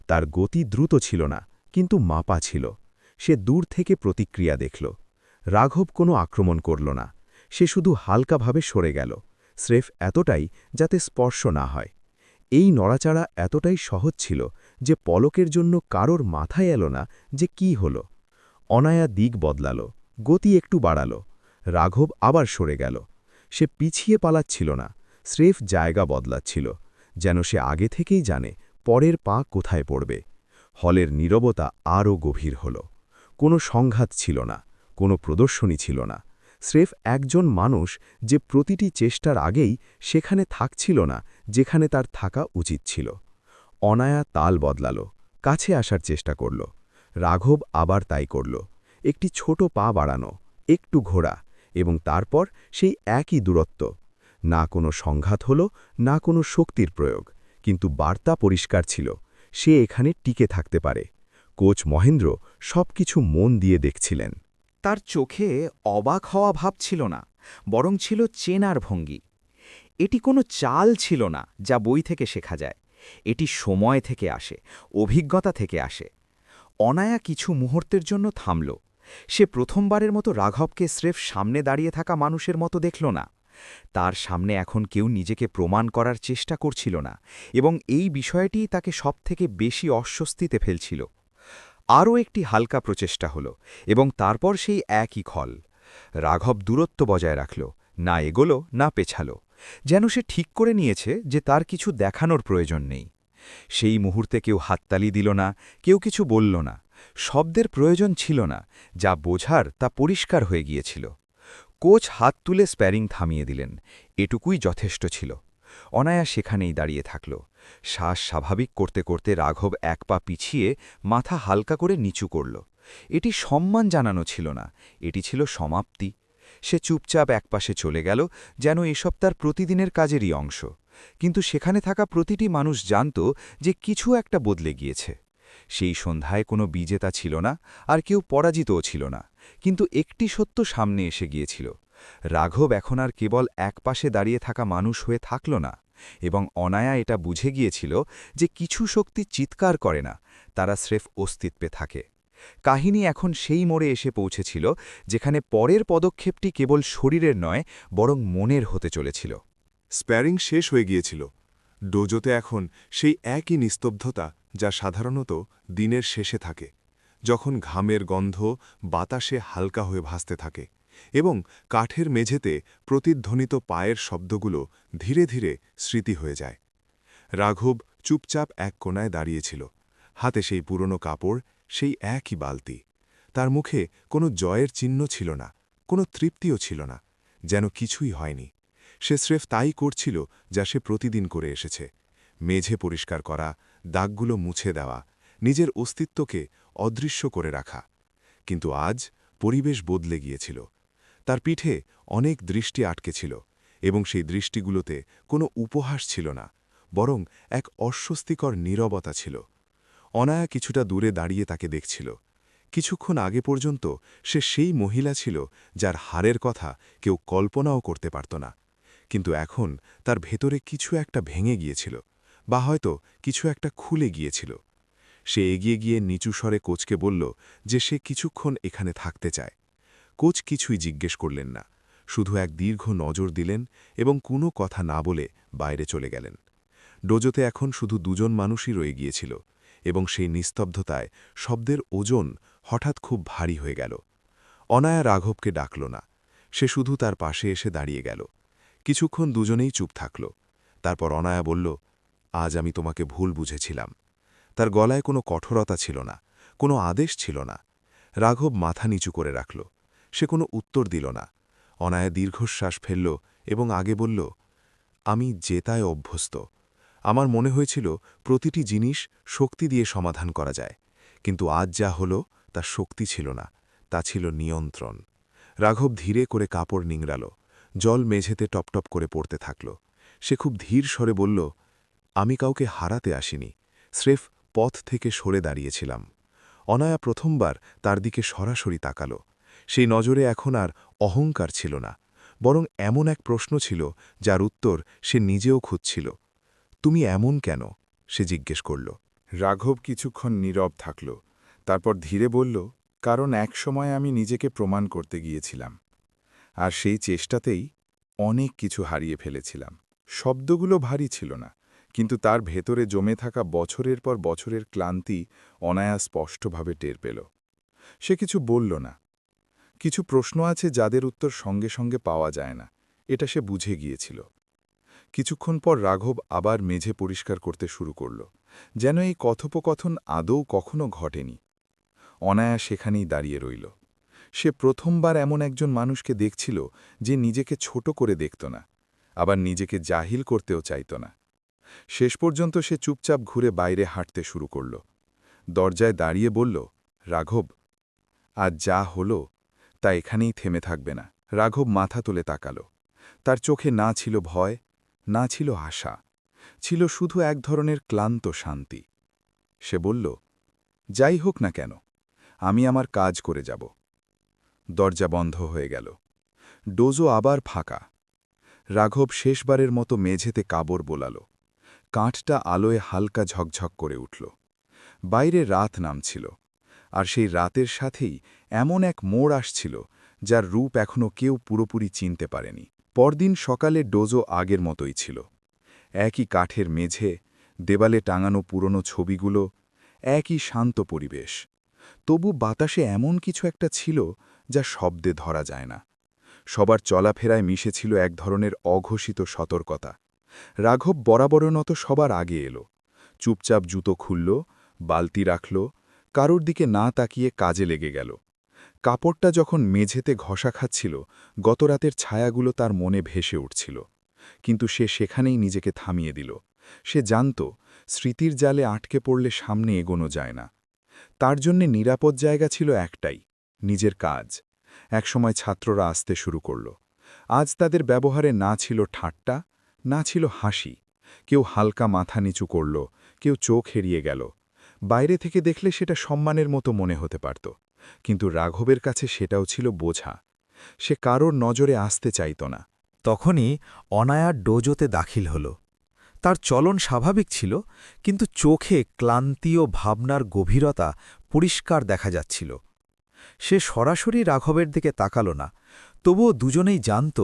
তার গতি দ্রুত ছিল না, কিন্তু মাপা ছিল। সে দূর থেকে প্রতিক্রিয়া দেখল। রাঘব কোনো আক্রমণ করল না, সে শুধু হালকাভাবে সরে গেল, স্রেফ এতটাই যাতে স্পর্শ না হয়। এই নড়াচাড়া এতটাই সহজ ছিল যে পলকের জন্য কারোর মাথায় এলো না যে কি হল। অনায়া দিক বদলাল, গতি একটু বাড়াল। রাঘব আবার সরে গেল। সে পিছিয়ে পালাচ্ছিল না, স্রেফ জায়গা বদলাচ্ছিল, যেন সে আগে থেকেই জানে পরের পা কোথায় পড়বে। হলের নীরবতা আরও গভীর হল। কোনো সংঘাত ছিল না, কোনো প্রদর্শনী ছিল না, স্রেফ একজন মানুষ যে প্রতিটি চেষ্টার আগেই সেখানে থাকছিল না যেখানে তার থাকা উচিত ছিল। অনায়া তাল বদলাল, কাছে আসার চেষ্টা করল। রাঘব আবার তাই করল, একটি ছোট পা বাড়ানো, একটু ঘোরা, এবং তারপর সেই একই দূরত্ব। না কোনো সংঘাত হল, না কোনো শক্তির প্রয়োগ, কিন্তু বার্তা পরিষ্কার ছিল, সে এখানে টিকে থাকতে পারে। কোচ মহেন্দ্র সবকিছু মন দিয়ে দেখছিলেন। তার চোখে অবাক হওয়া ভাব ছিল না, বরং ছিল চেনার ভঙ্গি। এটি কোনো চাল ছিল না যা বই থেকে শেখা যায়, এটি সময় থেকে আসে, অভিজ্ঞতা থেকে আসে। অনায়া কিছু মুহূর্তের জন্য থামল, সে প্রথমবারের মতো রাঘবকে স্রেফ সামনে দাঁড়িয়ে থাকা মানুষের মতো দেখল না। তার সামনে এখন কেউ নিজেকে প্রমাণ করার চেষ্টা করছিল না, এবং এই বিষয়টি তাকে সবথেকে বেশি অস্বস্তিতে ফেলছিল। আরও একটি হালকা প্রচেষ্টা হল, এবং তারপর সেই একই খল। রাঘব দূরত্ব বজায় রাখল, না এগোলো না পেছালো, যেন সে ঠিক করে নিয়েছে যে তার কিছু দেখানোর প্রয়োজন নেই। সেই মুহূর্তে কেউ হাততালি দিল না, কেউ কিছু বলল না, শব্দের প্রয়োজন ছিল না, যা বোঝার তা পরিষ্কার হয়ে গিয়েছিল। কোচ হাত তুলে স্প্যারিং থামিয়ে দিলেন, এটুকুই যথেষ্ট ছিল। অনায়া সেখানেই দাঁড়িয়ে থাকল। শ্বাস স্বাভাবিক করতে করতে রাঘব এক পা পিছিয়ে মাথা হালকা করে নিচু করল। এটি সম্মান জানানো ছিল না, এটি ছিল সমাপ্তি। সে চুপচাপ একপাশে চলে গেল, যেন এসব তার প্রতিদিনের কাজেরই অংশ। কিন্তু সেখানে থাকা প্রতিটি মানুষ জানত যে কিছু একটা বদলে গিয়েছে। সেই সন্ধ্যায় কোনো বিজেতা ছিল না, আর কেউ পরাজিতও ছিল না, কিন্তু একটি সত্য সামনে এসে গিয়েছিল। রাঘব এখন আর কেবল একপাশে দাঁড়িয়ে থাকা মানুষ হয়ে থাকল না, এবং অনায়া এটা বুঝে গিয়েছিল যে কিছু শক্তি চিৎকার করে না, তারা স্রেফ অস্তিত্বে থাকে। কাহিনী এখন সেই মোড়ে এসে পৌঁছেছিল যেখানে পরের পদক্ষেপটি কেবল শরীরের নয়, বরং মনের হতে চলেছিল। স্প্যারিং শেষ হয়ে গিয়েছিল। ডোজোতে এখন সেই একই নিস্তব্ধতা যা সাধারণত দিনের শেষে থাকে, যখন ঘামের গন্ধ বাতাসে হালকা হয়ে ভাসতে থাকে এবং কাঠের মেঝেতে প্রতিধ্বনিত পায়ের শব্দগুলো ধীরে ধীরে স্মৃতি হয়ে যায়। রাঘব চুপচাপ এক কোণায় দাঁড়িয়েছিল, হাতে সেই পুরনো কাপড়, সেই একই বালতি। তার মুখে কোনো জয়ের চিহ্ন ছিল না, কোনো তৃপ্তিও ছিল না, যেন কিছুই হয়নি। সে স্রেফ তাই করছিল যা সে প্রতিদিন করে এসেছে, মেঝে পরিষ্কার করা, দাগগুলো মুছে দেওয়া, নিজের অস্তিত্বকে অদৃশ্য করে রাখা। কিন্তু আজ পরিবেশ বদলে গিয়েছিল। তার পিঠে অনেক দৃষ্টি আটকে ছিল, এবং সেই দৃষ্টিগুলোতে কোনো উপহাস ছিল না, বরং এক অস্বস্তিকর নীরবতা ছিল। অনায়া কিছুটা দূরে দাঁড়িয়ে তাকে দেখছিল। কিছুক্ষণ আগে পর্যন্ত সে সেই মহিলা ছিল যার হারের কথা কেউ কল্পনাও করতে পারত না, কিন্তু এখন তার ভেতরে কিছু একটা ভেঙে গিয়েছিল, বা হয়তো কিছু একটা খুলে গিয়েছিল। সে এগিয়ে গিয়ে নিচু স্বরে কোচকে বলল যে সে কিছুক্ষণ এখানে থাকতে চায়। কোচ কিছুই জিজ্ঞেস করলেন না, শুধু এক দীর্ঘ নজর দিলেন এবং কোনো কথা না বলে বাইরে চলে গেলেন। ডোজোতে এখন শুধু দুজন মানুষই রয়ে গিয়েছিল, এবং সেই নিস্তব্ধতায় শব্দের ওজন হঠাৎ খুব ভারী হয়ে গেল। অনায়া রাঘবকে ডাকল না, সে শুধু তার পাশে এসে দাঁড়িয়ে গেল। কিছুক্ষণ দুজনেই চুপ থাকল। তারপর অনায়া বলল, আজ আমি তোমাকে ভুল বুঝেছিলাম। তার গলায় কোনো কঠোরতা ছিল না, কোনো আদেশ ছিল না। রাঘব মাথা নিচু করে রাখল, সে কোনো উত্তর দিল না। অনায়া দীর্ঘশ্বাস ফেলল এবং আগে বলল, আমি জেতায় অভ্যস্ত। আমার মনে হয়েছিল প্রতিটি জিনিস শক্তি দিয়ে সমাধান করা যায়, কিন্তু আজ যা হলো তা শক্তি ছিল না, তা ছিল নিয়ন্ত্রণ। রাঘব ধীরে করে কাপড় নিংড়াল, জল মেঝেতে টপটপ করে পড়তে থাকল। সে খুব ধীর স্বরে বলল, আমি কাউকে হারাতে আসিনি, স্রেফ পথ থেকে সরে দাঁড়িয়েছিলাম। অনায়া প্রথমবার তার দিকে সরাসরি তাকাল। সেই নজরে এখন আর অহংকার ছিল না, বরং এমন এক প্রশ্ন ছিল যার উত্তর সে নিজেও খুঁজছিল। তুমি এমন কেন? সে জিজ্ঞেস করল। রাঘব কিছুক্ষণ নীরব থাকল, তারপর ধীরে বলল, কারণ একসময় আমি নিজেকে প্রমাণ করতে গিয়েছিলাম, আর সেই চেষ্টাতেই অনেক কিছু হারিয়ে ফেলেছিলাম। শব্দগুলো ভারী ছিল না, কিন্তু তার ভেতরে জমে থাকা বছরের পর বছরের ক্লান্তি অনায়া স্পষ্টভাবে টের পেল। সে কিছু বলল না। কিছু প্রশ্ন আছে যাদের উত্তর সঙ্গে সঙ্গে পাওয়া যায় না, এটা সে বুঝে গিয়েছিল। কিছুক্ষণ পর রাঘব আবার মেঝে পরিষ্কার করতে শুরু করল, যেন এই কথোপকথন আদৌ কখনো ঘটেনি। অনায়া সেখানেই দাঁড়িয়ে রইল। সে প্রথমবার এমন একজন মানুষকে দেখছিল যে নিজেকে ছোট করে দেখত না, আবার নিজেকে জাহিল করতেও চাইত না। শেষ পর্যন্ত সে চুপচাপ ঘুরে বাইরে হাঁটতে শুরু করল। দরজায় দাঁড়িয়ে বলল, রাঘব, আজ যা হলো তা এখানেই থেমে থাকবে না। রাঘব মাথা তুলে তাকাল। তার চোখে না ছিল ভয়, না ছিল আশা, ছিল শুধু এক ধরনের ক্লান্ত শান্তি। সে বলল, যাই হোক না কেন, আমি আমার কাজ করে যাব। দরজা বন্ধ হয়ে গেল। ডোজো আবার ফাঁকা। রাঘব শেষবারের মতো মেঝেতে কাবর বোলাল। কাঠটা আলোয় হালকা ঝকঝক করে উঠল। বাইরে রাত নামছিল, আর সেই রাতের সাথেই এমন এক মোড় আসছিল যার রূপ এখনও কেউ পুরোপুরি চিনতে পারেনি। পরদিন সকালে ডোজো আগের মতোই ছিল। একই কাঠের মেঝে, দেওয়ালে টাঙানো পুরনো ছবিগুলো, একই শান্ত পরিবেশ। তবু বাতাসে এমন কিছু একটা ছিল যা শব্দে ধরা যায় না। সবার চলাফেরায় মিশেছিল এক ধরনের অঘোষিত সতর্কতা। রাঘব বরাবরের মতো সবার আগে এলো, চুপচাপ জুতো খুলল, বালতি রাখল, কারোর দিকে না তাকিয়ে কাজে লেগে গেল। কাপড়টা যখন মেঝেতে ঘষা খাচ্ছিল, গতরাতের ছায়াগুলো তার মনে ভেসে উঠছিল। কিন্তু সে সেখানেই নিজেকে থামিয়ে দিল। সে জানত স্মৃতির জালে আটকে পড়লে সামনে এগোনো যায় না। তার জন্যে নিরাপদ জায়গা ছিল একটাই, নিজের কাজ। একসময় ছাত্ররা আসতে শুরু করল। আজ তাদের ব্যবহারে না ছিল ঠাট্টা, না ছিল হাসি। কেউ হালকা মাথা নিচু করল, কেউ চোখ এড়িয়ে গেল। বাইরে থেকে দেখলে সেটা সম্মানের মতো মনে হতে পারত, কিন্তু রাঘবের কাছে সেটাও ছিল বোঝা। সে কারোর নজরে আসতে চাইত না। তখনই অনায়া ডোজোতে দাখিল হল। তার চলন স্বাভাবিক ছিল, কিন্তু চোখে ক্লান্তি ও ভাবনার গভীরতা পরিষ্কার দেখা যাচ্ছিল। সে সরাসরি রাঘবের দিকে তাকাল না, তবুও দুজনেই জানত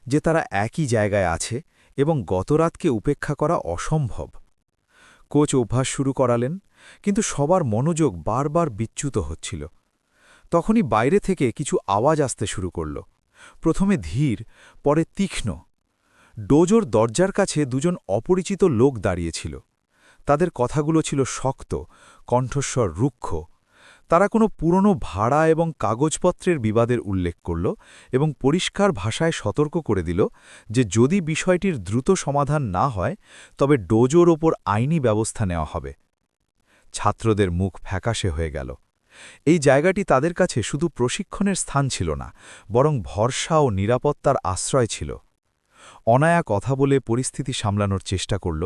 যে তারা একই জায়গায় আছে এবং গতরাতকে উপেক্ষা করা অসম্ভব। কোচ অভ্যাস শুরু করালেন, কিন্তু সবার মনোযোগ বারবার বিচ্যুত হচ্ছিল। তখনই বাইরে থেকে কিছু আওয়াজ আসতে শুরু করল, প্রথমে ধীর, পরে তীক্ষ্ণ। ডোজোর দরজার কাছে দুজন অপরিচিত লোক দাঁড়িয়েছিল। তাদের কথাগুলো ছিল শক্ত, কণ্ঠস্বর রুক্ষ। তারা কোনো পুরনো ভাড়া এবং কাগজপত্রের বিবাদের উল্লেখ করল এবং পরিষ্কার ভাষায় সতর্ক করে দিল যে যদি বিষয়টির দ্রুত সমাধান না হয় তবে ডোজোর ওপর আইনি ব্যবস্থা নেওয়া হবে। ছাত্রদের মুখ ফ্যাকাশে হয়ে গেল। এই জায়গাটি তাদের কাছে শুধু প্রশিক্ষণের স্থান ছিল না, বরং ভরসা ও নিরাপত্তার আশ্রয় ছিল। অনায়া কথা বলে পরিস্থিতি সামলানোর চেষ্টা করল,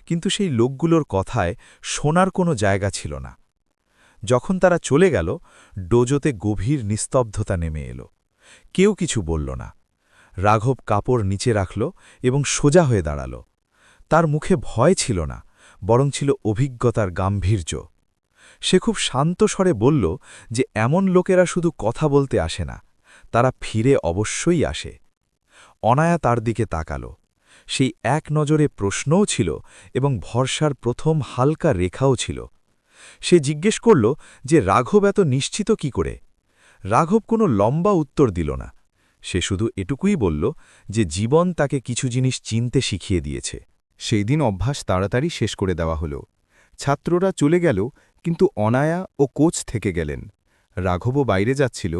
কিন্তু সেই লোকগুলোর কথায় শোনার কোনো জায়গা ছিল না। যখন তারা চলে গেল, ডোজোতে গভীর নিস্তব্ধতা নেমে এলো। কেউ কিছু বলল না। রাঘব কাপড় নিচে রাখল এবং সোজা হয়ে দাঁড়াল। তার মুখে ভয় ছিল না, বরং ছিল অভিজ্ঞতার গাম্ভীর্য। সে খুব শান্ত স্বরে বলল যে এমন লোকেরা শুধু কথা বলতে আসে না, তারা ফিরে অবশ্যই আসে। অনায়া তার দিকে তাকাল। সেই এক নজরে প্রশ্নও ছিল এবং ভরসার প্রথম হালকা রেখাও ছিল। সে জিজ্ঞেস করল যে রাঘব এত নিশ্চিত কি করে। রাঘব কোনো লম্বা উত্তর দিল না। সে শুধু এটুকুই বলল যে জীবন তাকে কিছু জিনিস চিনতে শিখিয়ে দিয়েছে। সেই দিন অভ্যাস তাড়াতাড়ি শেষ করে দেওয়া হল। ছাত্ররা চলে গেল, কিন্তু অনায়া ও কোচ থেকে গেলেন। রাঘবও বাইরে যাচ্ছিল,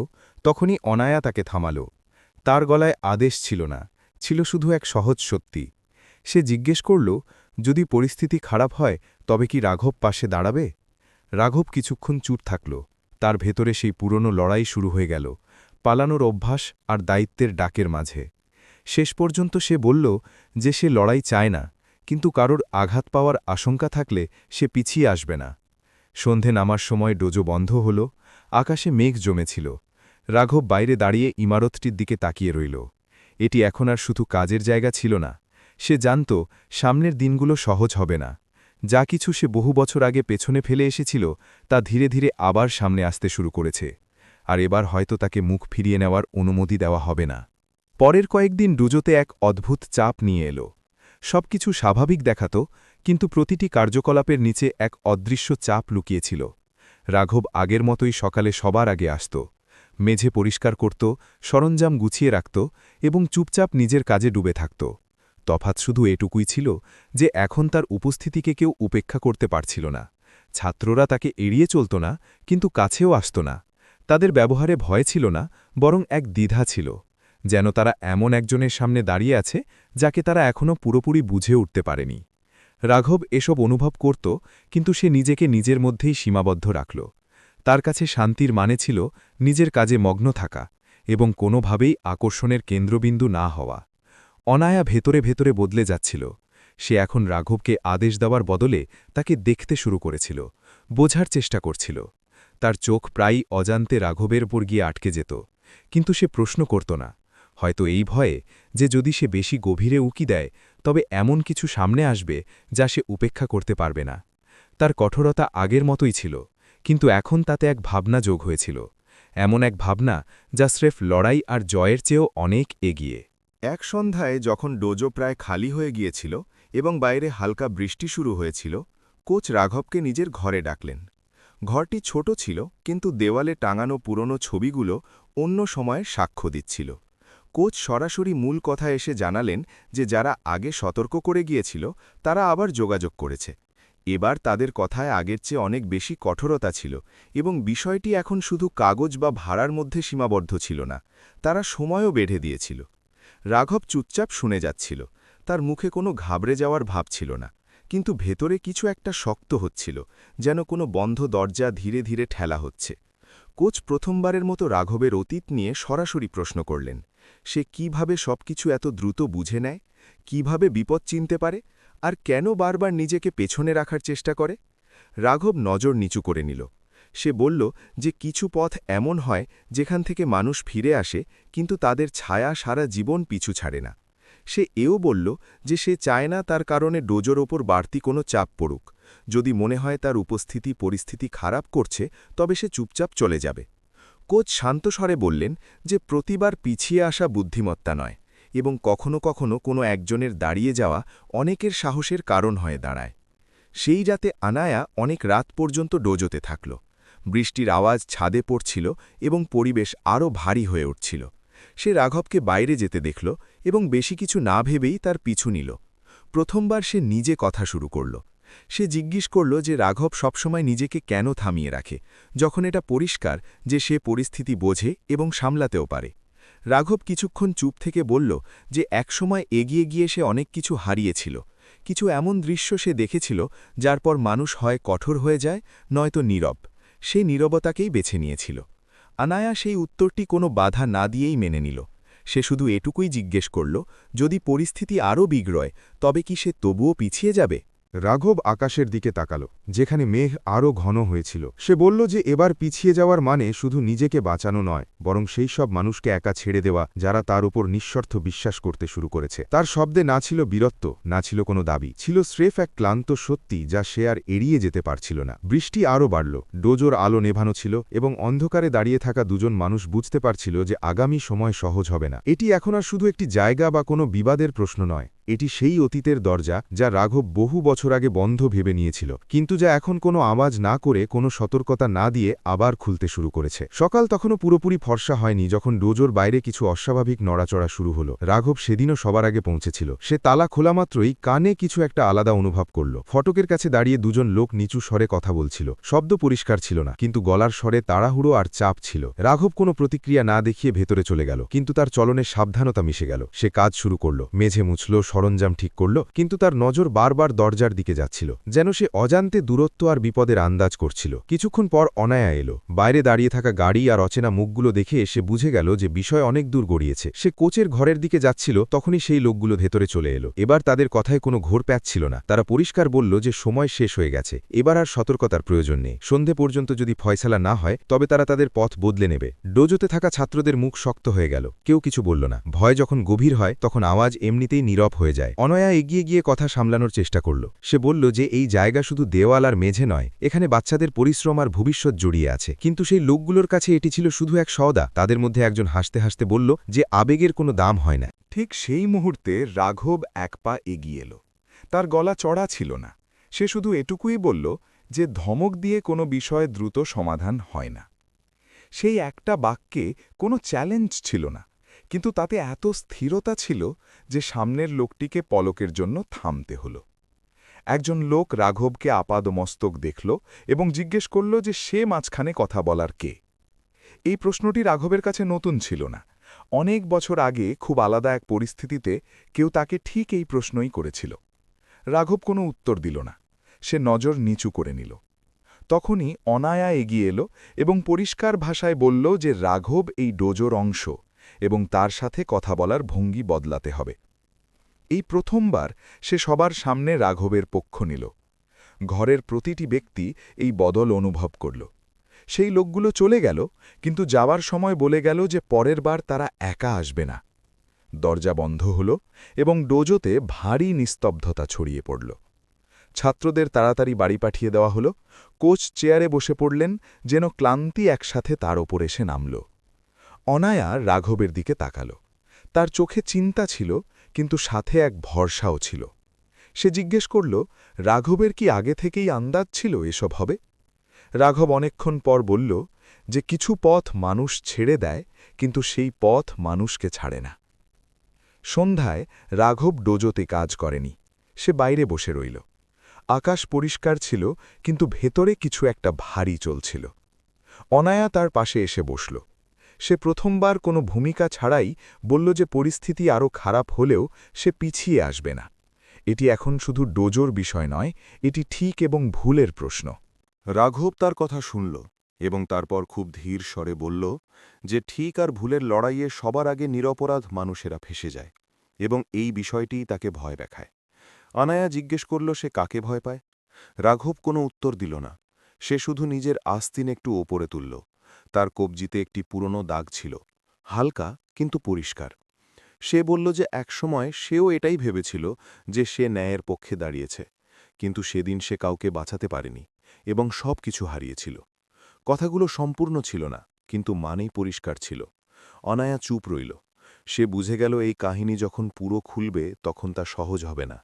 তখনই অনায়া তাকে থামাল। তার গলায় আদেশ ছিল না, ছিল শুধু এক সহজ সত্যি। সে জিজ্ঞেস করল, যদি পরিস্থিতি খারাপ হয় তবে কি রাঘব পাশে দাঁড়াবে? রাঘব কিছুক্ষণ চুপ থাকল। তার ভেতরে সেই পুরনো লড়াই শুরু হয়ে গেল, পালানোর অভ্যাস আর দায়িত্বের ডাকের মাঝে। শেষ পর্যন্ত সে বলল যে সে লড়াই চায় না, কিন্তু কারোর আঘাত পাওয়ার আশঙ্কা থাকলে সে পিছিয়ে আসবে না। সন্ধে নামার সময় ডোজো বন্ধ হল, আকাশে মেঘ জমেছিল। রাঘব বাইরে দাঁড়িয়ে ইমারতটির দিকে তাকিয়ে রইল। এটি এখন আর শুধু কাজের জায়গা ছিল না। সে জানত সামনের দিনগুলো সহজ হবে না। যা কিছু সে বহু বছর আগে পেছনে ফেলে এসেছিল তা ধীরে ধীরে আবার সামনে আসতে শুরু করেছে, আর এবার হয়তো তাকে মুখ ফিরিয়ে নেওয়ার অনুমতি দেওয়া হবে না। পরের কয়েকদিন ডোজোতে এক অদ্ভুত চাপ নিয়ে এলো। সবকিছু স্বাভাবিক দেখাত, কিন্তু প্রতিটি কার্যকলাপের নিচে এক অদৃশ্য চাপ লুকিয়েছিল। রাঘব আগের মতোই সকালে সবার আগে আসত, মেঝে পরিষ্কার করত, সরঞ্জাম গুছিয়ে রাখত এবং চুপচাপ নিজের কাজে ডুবে থাকত। তফাৎ শুধু এটুকুই ছিল যে এখন তার উপস্থিতিকে কেউ উপেক্ষা করতে পারছিল না। ছাত্ররা তাকে এড়িয়ে চলত না, কিন্তু কাছেও আসত না। তাদের ব্যবহারে ভয় ছিল না, বরং এক দ্বিধা ছিল, যেন তারা এমন একজনের সামনে দাঁড়িয়ে আছে যাকে তারা এখনও পুরোপুরি বুঝে উঠতে পারেনি। রাঘব এসব অনুভব করত, কিন্তু সে নিজেকে নিজের মধ্যেই সীমাবদ্ধ রাখল। তার কাছে শান্তির মানে ছিল নিজের কাজে মগ্ন থাকা এবং কোনোভাবেই আকর্ষণের কেন্দ্রবিন্দু না হওয়া। অনায়া ভেতরে ভেতরে বদলে যাচ্ছিল। সে এখন রাঘবকে আদেশ দেওয়ার বদলে তাকে দেখতে শুরু করেছিল, বোঝার চেষ্টা করছিল। তার চোখ প্রায়ই অজান্তে রাঘবের উপর গিয়ে আটকে যেত, কিন্তু সে প্রশ্ন করত না, হয়তো এই ভয়ে যে যদি সে বেশি গভীরে উকি দেয় তবে এমন কিছু সামনে আসবে যা সে উপেক্ষা করতে পারবে না। তার কঠোরতা আগের মতোই ছিল, কিন্তু এখন তাতে এক ভাবনা যোগ হয়েছিল, এমন এক ভাবনা যা স্রেফ লড়াই আর জয়ের চেয়েও অনেক এগিয়ে। এক সন্ধ্যায় যখন ডোজো প্রায় খালি হয়ে গিয়েছিল এবং বাইরে হালকা বৃষ্টি শুরু হয়েছিল, কোচ রাঘবকে নিজের ঘরে ডাকলেন। ঘরটি ছোট ছিল, কিন্তু দেওয়ালে টাঙানো পুরনো ছবিগুলো অন্য সময়ের সাক্ষ্য দিচ্ছিল। কোচ সরাসরি মূল কথা এসে জানালেন যে যারা আগে সতর্ক করে গিয়েছিল তারা আবার যোগাযোগ করেছে। এবার তাদের কথায় আগের চেয়ে অনেক বেশি কঠোরতা ছিল এবং বিষয়টি এখন শুধু কাগজ বা ভাড়ার মধ্যে সীমাবদ্ধ ছিল না, তারা সময়ও বেঁধে দিয়েছিল। রাঘব চুপচাপ শুনে যাচ্ছিল, তার মুখে কোনো ঘাবড়ে যাওয়ার ভাব ছিল না, কিন্তু ভেতরে কিছু একটা শক্ত হচ্ছিল, যেন কোনো বন্ধ দরজা ধীরে ধীরে ঠেলা হচ্ছে। কোচ প্রথমবারের মতো রাঘবের অতীত নিয়ে সরাসরি প্রশ্ন করলেন। সে কিভাবে সবকিছু এত দ্রুত বুঝে নেয়, কিভাবে বিপদ চিনতে পারে, আর কেন বারবার নিজেকে পেছনে রাখার চেষ্টা করে। রাঘব নজর নিচু করে নিল। সে বলল যে কিছু পথ এমন হয় যেখান থেকে মানুষ ফিরে আসে, কিন্তু তাদের ছায়া সারা জীবন পিছু ছাড়ে না। সে এও বলল যে সে চায় না তার কারণে ডোজোর ওপর বাড়তি কোনো চাপ পড়ুক। যদি মনে হয় তার উপস্থিতি পরিস্থিতি খারাপ করছে, তবে সে চুপচাপ চলে যাবে। কোচ শান্ত স্বরে বললেন যে প্রতিবার পিছিয়ে আসা বুদ্ধিমত্তা নয়, এবং কখনো কখনো কোনো একজনের দাঁড়িয়ে যাওয়া অনেকের সাহসের কারণ হয়ে দাঁড়ায়। সেই রাতে আনায়া অনেক রাত পর্যন্ত ডোজোতে থাকল। বৃষ্টির আওয়াজ ছাদে পড়ছিল এবং পরিবেশ আরও ভারী হয়ে উঠছিল। সে রাঘবকে বাইরে যেতে দেখল এবং বেশি কিছু না ভেবেই তার পিছু নিল। প্রথমবার সে নিজে কথা শুরু করল। সে জিজ্ঞেস করল যে রাঘব সবসময় নিজেকে কেন থামিয়ে রাখে, যখন এটা পরিষ্কার যে সে পরিস্থিতি বোঝে এবং সামলাতেও পারে। রাঘব কিছুক্ষণ চুপ থেকে বলল যে একসময় এগিয়ে গিয়ে সে অনেক কিছু হারিয়েছিল। কিছু এমন দৃশ্য সে দেখেছিল যার পর মানুষ হয় কঠোর হয়ে যায়, নয়তো নীরব। সে নীরবতাকেই বেছে নিয়েছিল। আনায়া সেই উত্তরটি কোনো বাধা না দিয়েই মেনে নিল। সে শুধু এটুকুই জিজ্ঞেস করল, যদি পরিস্থিতি আরও বিগড়য়, তবে কি সে তবুও পিছিয়ে যাবে। রাঘব আকাশের দিকে তাকাল, যেখানে মেঘ আরও ঘন হয়েছিল। সে বলল যে এবার পিছিয়ে যাওয়ার মানে শুধু নিজেকে বাঁচানো নয়, বরং সেই সব মানুষকে একা ছেড়ে দেওয়া যারা তার উপর নিঃস্বার্থ বিশ্বাস করতে শুরু করেছে। তার শব্দে না ছিল বীরত্ব, না ছিল কোনো দাবি, ছিল স্রেফ এক ক্লান্ত সত্যি যা সে আর এড়িয়ে যেতে পারছিল না। বৃষ্টি আরও বাড়ল, ডোজোর আলো নেভানো ছিল এবং অন্ধকারে দাঁড়িয়ে থাকা দুজন মানুষ বুঝতে পারছিল যে আগামী সময় সহজ হবে না। এটি এখন আর শুধু একটি জায়গা বা কোনো বিবাদের প্রশ্ন নয়, এটি সেই অতীতের দরজা যা রাঘব বহু বছর আগে বন্ধ ভেবে নিয়েছিল, কিন্তু যা এখন কোনো আওয়াজ না করে, কোনো সতর্কতা না দিয়ে আবার খুলতে শুরু করেছে। সকাল তখনও পুরোপুরি ফর্সা হয়নি যখন ডোজোর বাইরে কিছু অস্বাভাবিক নড়াচড়া শুরু হলো। রাঘব সেদিনও সবার আগে পৌঁছেছিল। সে তালা খোলা মাত্রই কানে কিছু একটা আলাদা অনুভব করল। ফটকের কাছে দাঁড়িয়ে দুজন লোক নিচু স্বরে কথা বলছিল। শব্দ পরিষ্কার ছিল না, কিন্তু গলার স্বরে তাড়াহুড়ো আর চাপ ছিল। রাঘব কোনো প্রতিক্রিয়া না দেখিয়ে ভেতরে চলে গেল, কিন্তু তার চলনে সাবধানতা মিশে গেল। সে কাজ শুরু করল, মেঝে মুছল, সরঞ্জাম ঠিক করল, কিন্তু তার নজর বারবার দরজার দিকে যাচ্ছিল, যেন সে অজান্তে দূরত্ব আর বিপদের আন্দাজ করছিল। কিছুক্ষণ পর অনায়া এলো। বাইরে দাঁড়িয়ে থাকা গাড়ি আর অচেনা মুখগুলো দেখে সে বুঝে গেল যে বিষয় অনেক দূর গড়িয়েছে। সে কোচের ঘরের দিকে যাচ্ছিল, তখনই সেই লোকগুলো ভেতরে চলে এলো। এবার তাদের কথায় কোনো ঘোর প্যাচ ছিল না। তারা পরিষ্কার বলল যে সময় শেষ হয়ে গেছে, এবার আর সতর্কতার প্রয়োজন নেই। সন্ধে পর্যন্ত যদি ফয়সালা না হয়, তবে তারা তাদের পথ বদলে নেবে। ডোজোতে থাকা ছাত্রদের মুখ শক্ত হয়ে গেল, কেউ কিছু বলল না। ভয় যখন গভীর হয়, তখন আওয়াজ এমনিতেই নীরব হয়ে যায়। অনয়া এগিয়ে গিয়ে কথা সামলানোর চেষ্টা করল। সে বলল যে এই জায়গা শুধু দেওয়াল আর মেঝে নয়, এখানে বাচ্চাদের পরিশ্রম আর ভবিষ্যৎ জড়িয়ে আছে। কিন্তু সেই লোকগুলোর কাছে এটি ছিল শুধু এক সওদা। তাদের মধ্যে একজন হাসতে হাসতে বলল যে আবেগের কোনো দাম হয় না। ঠিক সেই মুহূর্তে রাঘব এক পা এগিয়ে এলো। তার গলা চড়া ছিল না। সে শুধু এটুকুই বলল যে ধমক দিয়ে কোনো বিষয়ে দ্রুত সমাধান হয় না। সেই একটা বাক্যে কোনো চ্যালেঞ্জ ছিল না, কিন্তু তাতে এত স্থিরতা ছিল যে সামনের লোকটিকে পলকের জন্য থামতে হলো। একজন লোক রাঘবকে আপাদমস্তক দেখল এবং জিজ্ঞেস করল যে সে মাঝখানে কথা বলার কে। এই প্রশ্নটি রাঘবের কাছে নতুন ছিল না। অনেক বছর আগে খুব আলাদা এক পরিস্থিতিতে কেউ তাকে ঠিক এই প্রশ্নই করেছিল। রাঘব কোনো উত্তর দিল না। সে নজর নিচু করে নিল। তখনই অনায়া এগিয়ে এলো এবং পরিষ্কার ভাষায় বলল যে রাঘব এই ডোজোর অংশ এবং তার সাথে কথা বলার ভঙ্গি বদলাতে হবে। এই প্রথমবার সে সবার সামনে রাঘবের পক্ষ নিল। ঘরের প্রতিটি ব্যক্তি এই বদল অনুভব করল। সেই লোকগুলো চলে গেল, কিন্তু যাওয়ার সময় বলে গেল যে পরের বার তারা একা আসবে না। দরজা বন্ধ হল এবং ডোজোতে ভারী নিস্তব্ধতা ছড়িয়ে পড়ল। ছাত্রদের তাড়াতাড়ি বাড়ি পাঠিয়ে দেওয়া হলো। কোচ চেয়ারে বসে পড়লেন, যেন ক্লান্তি একসাথে তার ওপর এসে নামল। অনায়া রাঘবের দিকে তাকাল। তার চোখে চিন্তা ছিল, কিন্তু সাথে এক ভরসাও ছিল। সে জিজ্ঞেস করল, রাঘবের কি আগে থেকেই আন্দাজ ছিল এসব হবে? রাঘব অনেকক্ষণ পর বলল যে কিছু পথ মানুষ ছেড়ে দেয়, কিন্তু সেই পথ মানুষকে ছাড়ে না। সন্ধ্যায় রাঘব ডোজোতে কাজ করেনি। সে বাইরে বসে রইল। আকাশ পরিষ্কার ছিল, কিন্তু ভেতরে কিছু একটা ভারী চলছিল। অনায়া তার পাশে এসে বসল। সে প্রথমবার কোনো ভূমিকা ছাড়াই বলল যে পরিস্থিতি আরও খারাপ হলেও সে পিছিয়ে আসবে না। এটি এখন শুধু ডোজোর বিষয় নয়, এটি ঠিক এবং ভুলের প্রশ্ন। রাঘব তার কথা শুনল এবং তারপর খুব ধীর স্বরে বলল যে ঠিক আর ভুলের লড়াইয়ে সবার আগে নিরপরাধ মানুষেরা ফেসে যায়, এবং এই বিষয়টিই তাকে ভয় দেখায়। অনায়া জিজ্ঞেস করল সে কাকে ভয় পায়। রাঘব কোনো উত্তর দিল না। সে শুধু নিজের আস্তিন একটু ওপরে তুলল। তার কবজিতে একটি পুরনো দাগ ছিল, হালকা কিন্তু পরিষ্কার। সে বলল যে একসময় সেও এটাই ভেবেছিল যে সে ন্যায়ের পক্ষে দাঁড়িয়েছে, কিন্তু সেদিন সে কাউকে বাঁচাতে পারেনি এবং সব কিছু হারিয়েছিল। কথাগুলো সম্পূর্ণ ছিল না, কিন্তু মানেই পরিষ্কার ছিল। অনায়া চুপ রইল। সে বুঝে গেল এই কাহিনী যখন পুরো খুলবে তখন তা সহজ হবে না।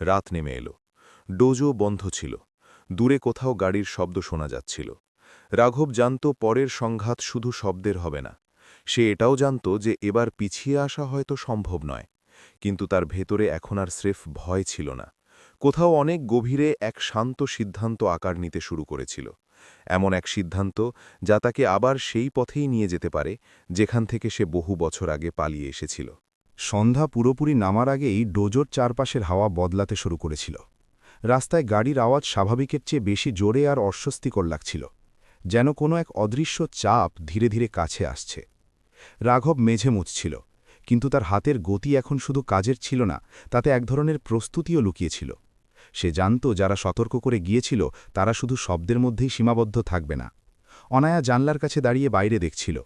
রাত নেমে এলো। ডোজো বন্ধ ছিল। দূরে কোথাও গাড়ির শব্দ শোনা যাচ্ছিল। রাঘব জানত পরের সংঘাত শুধু শব্দের হবে না। সে এটাও জানত যে এবার পিছিয়ে আসা হয়তো সম্ভব নয়, কিন্তু তার ভেতরে এখন আর স্রেফ ভয় ছিল না। কোথাও অনেক গভীরে এক শান্ত সিদ্ধান্ত আকার নিতে শুরু করেছিল। এমন এক সিদ্ধান্ত যা তাকে আবার সেই পথেই নিয়ে যেতে পারে যেখান থেকে সে বহু বছর আগে পালিয়ে এসেছিল। সন্ধ্যা পুরোপুরি নামার আগেই ডোজোর চারপাশের হাওয়া বদলাতে শুরু করেছিল। রাস্তায় গাড়ির আওয়াজ স্বাভাবিকের চেয়ে বেশি জোরে আর অস্বস্তিকর লাগছিল, যেন কোনো এক অদৃশ্য চাপ ধীরে ধীরে কাছে আসছে। রাঘব মেঝে মুছছিল, কিন্তু তার হাতের গতি এখন শুধু কাজের ছিল না, তাতে এক ধরনের প্রস্তুতিও লুকিয়েছিল। সে জানত যারা সতর্ক করে গিয়েছিল তারা শুধু শব্দের মধ্যেই সীমাবদ্ধ থাকবে না। অনায়া জানলার কাছে দাঁড়িয়ে বাইরে দেখছিল।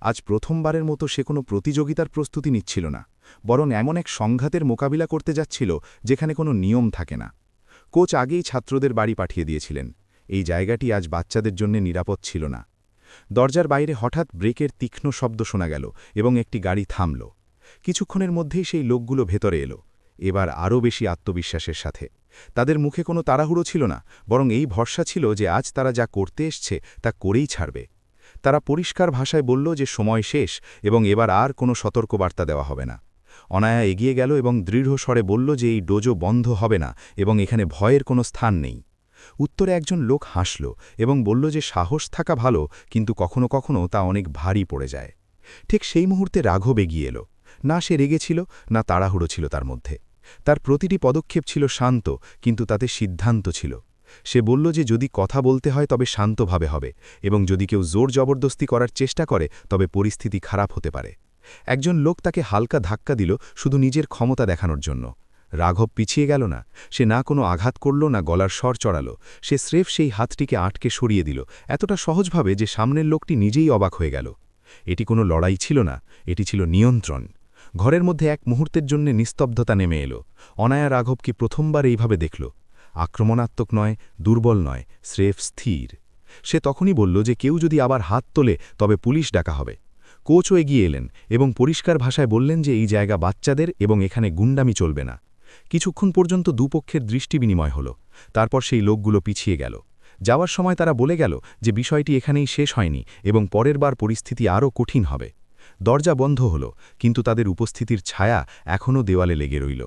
আজ প্রথমবারের মতো সে কোনো প্রতিযোগিতার প্রস্তুতি নিচ্ছিল না, বরং এমন এক সংঘাতের মোকাবিলা করতে যাচ্ছিল যেখানে কোনো নিয়ম থাকে না। কোচ আগেই ছাত্রদের বাড়ি পাঠিয়ে দিয়েছিলেন। এই জায়গাটি আজ বাচ্চাদের জন্য নিরাপদ ছিল না। দরজার বাইরে হঠাৎ ব্রেকের তীক্ষ্ণ শব্দ শোনা গেল এবং একটি গাড়ি থামল। কিছুক্ষণের মধ্যেই সেই লোকগুলো ভেতরে এলো, এবার আরও বেশি আত্মবিশ্বাসের সাথে। তাদের মুখে কোনো তাড়াহুড়ো ছিল না, বরং এই ভরসা ছিল যে আজ তারা যা করতে এসছে তা করেই ছাড়বে। তারা পরিষ্কার ভাষায় বলল যে সময় শেষ এবং এবার আর কোনো সতর্কবার্তা দেওয়া হবে না। অনায়া এগিয়ে গেল এবং দৃঢ় স্বরে বলল যে এই ডোজো বন্ধ হবে না এবং এখানে ভয়ের কোনো স্থান নেই। উত্তরে একজন লোক হাসল এবং বলল যে সাহস থাকা ভালো, কিন্তু কখনো কখনো তা অনেক ভারী পড়ে যায়। ঠিক সেই মুহূর্তে রাঘব এগিয়ে এলো। না সে রেগেছিল, না তাড়াহুড়ো ছিল তার মধ্যে। তার প্রতিটি পদক্ষেপ ছিল শান্ত, কিন্তু তাতে সিদ্ধান্ত ছিল। সে বলল যে যদি কথা বলতে হয় তবে শান্তভাবে হবে, এবং যদি কেউ জোর জবরদস্তি করার চেষ্টা করে তবে পরিস্থিতি খারাপ হতে পারে। একজন লোক তাকে হালকা ধাক্কা দিল শুধু নিজের ক্ষমতা দেখানোর জন্য। রাঘব পিছিয়ে গেল না। সে না কোনো আঘাত করল, না গলার স্বর চড়াল। সে স্রেফ সেই হাতটিকে আটকে সরিয়ে দিল, এতটা সহজভাবে যে সামনের লোকটি নিজেই অবাক হয়ে গেল। এটি কোনো লড়াই ছিল না, এটি ছিল নিয়ন্ত্রণ। ঘরের মধ্যে এক মুহূর্তের জন্য নিস্তব্ধতা নেমে এলো। অনায়া রাঘবকে প্রথমবার এইভাবে দেখল। আক্রমণাত্মক নয়, দুর্বল নয়, স্রেফ স্থির। সে তখনই বলল যে কেউ যদি আবার হাত তোলে তবে পুলিশ ডাকা হবে। কোচও এগিয়ে এলেন এবং পরিষ্কার ভাষায় বললেন যে এই জায়গা বাচ্চাদের এবং এখানে গুন্ডামি চলবে না। কিছুক্ষণ পর্যন্ত দুপক্ষের দৃষ্টি বিনিময় হল। তারপর সেই লোকগুলো পিছিয়ে গেল। যাওয়ার সময় তারা বলে গেল যে বিষয়টি এখানেই শেষ হয়নি এবং পরের বার পরিস্থিতি আরও কঠিন হবে। দরজা বন্ধ হল, কিন্তু তাদের উপস্থিতির ছায়া এখনও দেওয়ালে লেগে রইল।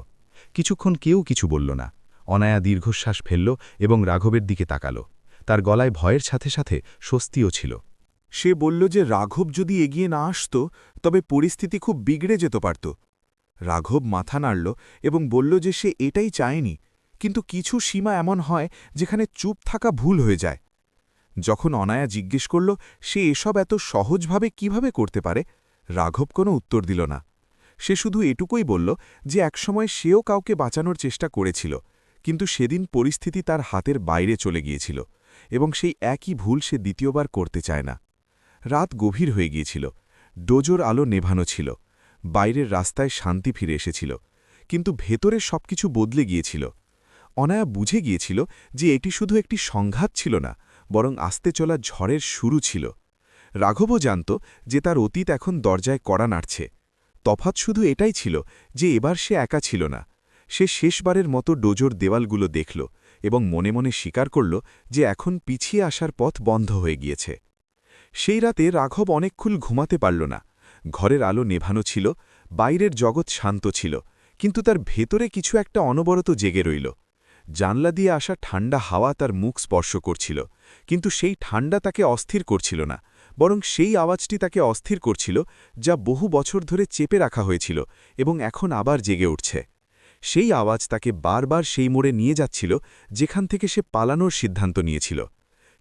কিছুক্ষণ কেউ কিছু বলল না। অনায়া দীর্ঘশ্বাস ফেলল এবং রাঘবের দিকে তাকাল। তার গলায় ভয়ের সাথে সাথে স্বস্তিও ছিল। সে বলল যে রাঘব যদি এগিয়ে না আসত তবে পরিস্থিতি খুব বিগড়ে যেতে পারত। রাঘব মাথা নাড়ল এবং বলল যে সে এটাই চায়নি, কিন্তু কিছু সীমা এমন হয় যেখানে চুপ থাকা ভুল হয়ে যায়। যখন অনায়া জিজ্ঞেস করল সে এসব এত সহজভাবে কিভাবে করতে পারে, রাঘব কোনো উত্তর দিল না। সে শুধু এটুকুই বলল যে একসময় সেও কাউকে বাঁচানোর চেষ্টা করেছিল, কিন্তু সেদিন পরিস্থিতি তার হাতের বাইরে চলে গিয়েছিল এবং সেই একই ভুল সে দ্বিতীয়বার করতে চায় না। রাত গভীর হয়ে গিয়েছিল। ডোজোর আলো নেভানো ছিল। বাইরের রাস্তায় শান্তি ফিরে এসেছিল, কিন্তু ভেতরের সবকিছু বদলে গিয়েছিল। অনায়া বুঝে গিয়েছিল যে এটি শুধু একটি সংঘাত ছিল না, বরং আসতে চলা ঝড়ের শুরু ছিল। রাঘবও জানত যে তার অতীত এখন দরজায় কড়া নাড়ছে। তফাৎ শুধু এটাই ছিল যে এবার সে একা ছিল না। সে শেষবারের মতো ডোজোর দেওয়ালগুলো দেখল এবং মনে মনে স্বীকার করল যে এখন পিছিয়ে আসার পথ বন্ধ হয়ে গিয়েছে। সেই রাতে রাঘব অনেকক্ষণ ঘুমাতে পারল না। ঘরের আলো নেভানো ছিল, বাইরের জগৎ শান্ত ছিল, কিন্তু তার ভেতরে কিছু একটা অনবরত জেগে রইল। জানলা দিয়ে আসা ঠান্ডা হাওয়া তার মুখ স্পর্শ করছিল, কিন্তু সেই ঠান্ডা তাকে অস্থির করছিল না, বরং সেই আওয়াজটি তাকে অস্থির করছিল যা বহু বছর ধরে চেপে রাখা হয়েছিল এবং এখন আবার জেগে উঠছে। সেই আওয়াজ তাকে বারবার সেই মোড়ে নিয়ে যাচ্ছিল যেখান থেকে সে পালানোর সিদ্ধান্ত নিয়েছিল।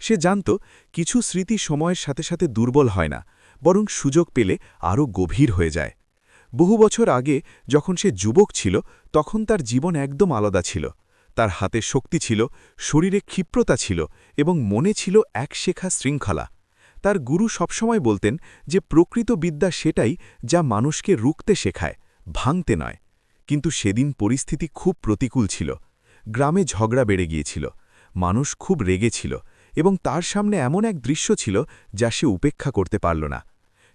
সে জানত কিছু স্মৃতি সময়ের সাথে সাথে দুর্বল হয় না, বরং সুযোগ পেলে আরও গভীর হয়ে যায়। বহু বছর আগে যখন সে যুবক ছিল তখন তার জীবন একদম আলাদা ছিল। তার হাতে শক্তি ছিল, শরীরে ক্ষিপ্রতা ছিল এবং মনে ছিল এক শেখা শৃঙ্খলা। তার গুরু সবসময় বলতেন যে প্রকৃত বিদ্যা সেটাই যা মানুষকে রুখতে শেখায়, ভাঙতে নয়। কিন্তু সেদিন পরিস্থিতি খুব প্রতিকূল ছিল। গ্রামে ঝগড়া বেড়ে গিয়েছিল, মানুষ খুব রেগেছিল এবং তার সামনে এমন এক দৃশ্য ছিল যা সে উপেক্ষা করতে পারল না।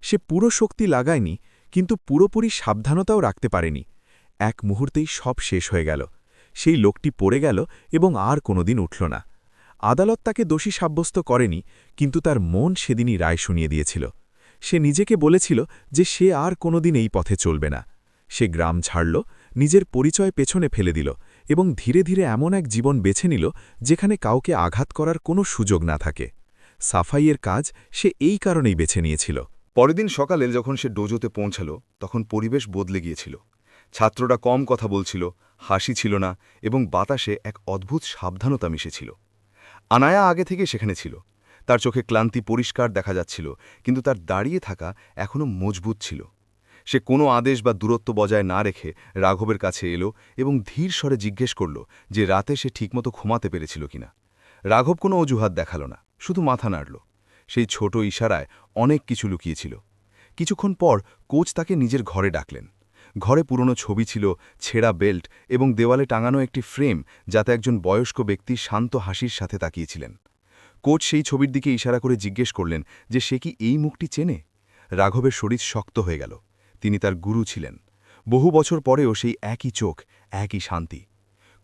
সে পুরো শক্তি লাগায়নি, কিন্তু পুরোপুরি সাবধানতাও রাখতে পারেনি। এক মুহূর্তেই সব শেষ হয়ে গেল। সেই লোকটি পড়ে গেল এবং আর কোনোদিন উঠল না। আদালত তাকে দোষী সাব্যস্ত করেনি, কিন্তু তার মন সেদিনই রায় শুনিয়ে দিয়েছিল। সে নিজেকে বলেছিল যে সে আর কোনোদিন এই পথে চলবে না। সে গ্রাম ছাড়ল, নিজের পরিচয় পেছনে ফেলে দিল এবং ধীরে ধীরে এমন এক জীবন বেছে নিল যেখানে কাউকে আঘাত করার কোনো সুযোগ না থাকে। সাফাইয়ের কাজ সে এই কারণেই বেছে নিয়েছিল। পরের দিন সকালে যখন সে ডোজোতে পৌঁছাল তখন পরিবেশ বদলে গিয়েছিল। ছাত্ররা কম কথা বলছিল, হাসি ছিল না এবং বাতাসে এক অদ্ভুত সাবধানতা মিশেছিল। আনায়া আগে থেকে সেখানে ছিল। তার চোখে ক্লান্তি পরিষ্কার দেখা যাচ্ছিল, কিন্তু তার দাঁড়িয়ে থাকা এখনও মজবুত ছিল। সে কোনো আদেশ বা দূরত্ব বজায় না রেখে রাঘবের কাছে এলো এবং ধীর স্বরে জিজ্ঞেস করল যে রাতে সে ঠিকমতো ঘুমাতে পেরেছিল কিনা। রাঘব কোনো অজুহাত দেখাল না, শুধু মাথা নাড়ল। সেই ছোট ইশারায় অনেক কিছু লুকিয়েছিল। কিছুক্ষণ পর কোচ তাকে নিজের ঘরে ডাকলেন। ঘরে পুরনো ছবি ছিল, ছেঁড়া বেল্ট এবং দেওয়ালে টাঙানো একটি ফ্রেম যাতে একজন বয়স্ক ব্যক্তি শান্ত হাসির সাথে তাকিয়েছিলেন। কোচ সেই ছবির দিকে ইশারা করে জিজ্ঞেস করলেন যে সে কি এই মুখটি চেনে। রাঘবের শরীর শক্ত হয়ে গেল। তিনি তার গুরু ছিলেন। বহু বছর পরেও সেই একই চোখ, একই শান্তি।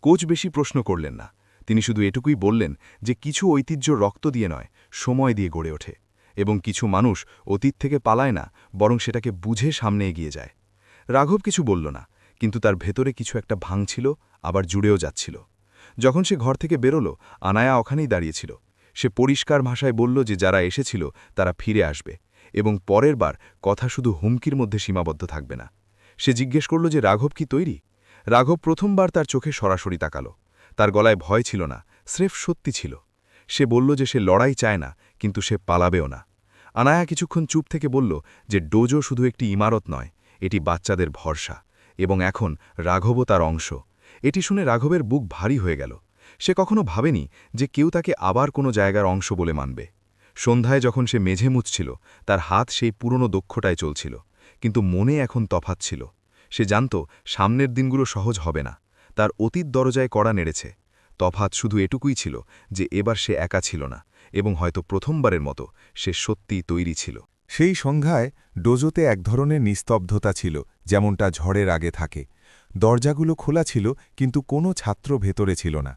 কোচ বেশি প্রশ্ন করলেন না। তিনি শুধু এটুকুই বললেন যে কিছু ঐতিহ্য রক্ত দিয়ে নয়, সময় দিয়ে গড়ে ওঠে, এবং কিছু মানুষ অতীত থেকে পালায় না, বরং সেটাকে বুঝে সামনে এগিয়ে যায়। রাঘব কিছু বলল না, কিন্তু তার ভেতরে কিছু একটা ভাঙছিল, আবার জুড়েও যাচ্ছিল। যখন সে ঘর থেকে বেরোল, আনায়া ওখানেই দাঁড়িয়েছিল। সে পরিষ্কার ভাষায় বলল যে যারা এসেছিল তারা ফিরে আসবে, এবং পরের বার কথা শুধু হুমকির মধ্যে সীমাবদ্ধ থাকবে না। সে জিজ্ঞেস করল যে রাঘব কি তৈরি। রাঘব প্রথমবার তার চোখে সরাসরি তাকাল। তার গলায় ভয় ছিল না, স্রেফ সত্যি ছিল। সে বলল যে সে লড়াই চায় না, কিন্তু সে পালাবেও না। আনায়া কিছুক্ষণ চুপ থেকে বলল যে ডোজো শুধু একটি ইমারত নয়, এটি বাচ্চাদের ভরসা, এবং এখন রাঘবও তার অংশ। এটি শুনে রাঘবের বুক ভারী হয়ে গেল। সে কখনো ভাবেনি যে কেউ তাকে আবার কোনো জায়গার অংশ বলে মানবে। সন্ধ্যায় যখন সে মেঝে মুছছিল, তার হাত সেই পুরনো দক্ষতায় চলছিল, কিন্তু মনে এখন তফাৎ ছিল। সে জানত সামনের দিনগুলো সহজ হবে না। তার অতীত দরজায় কড়া নেড়েছে। তফাৎ শুধু এটুকুই ছিল যে এবার সে একা ছিল না, এবং হয়তো প্রথমবারের মতো সে সত্যিই তৈরি ছিল। সেই সংখ্যায় ডোজোতে এক ধরনের নিস্তব্ধতা ছিল, যেমনটা ঝড়ের আগে থাকে। দরজাগুলো খোলা ছিল, কিন্তু কোনো ছাত্র ভেতরে ছিল না।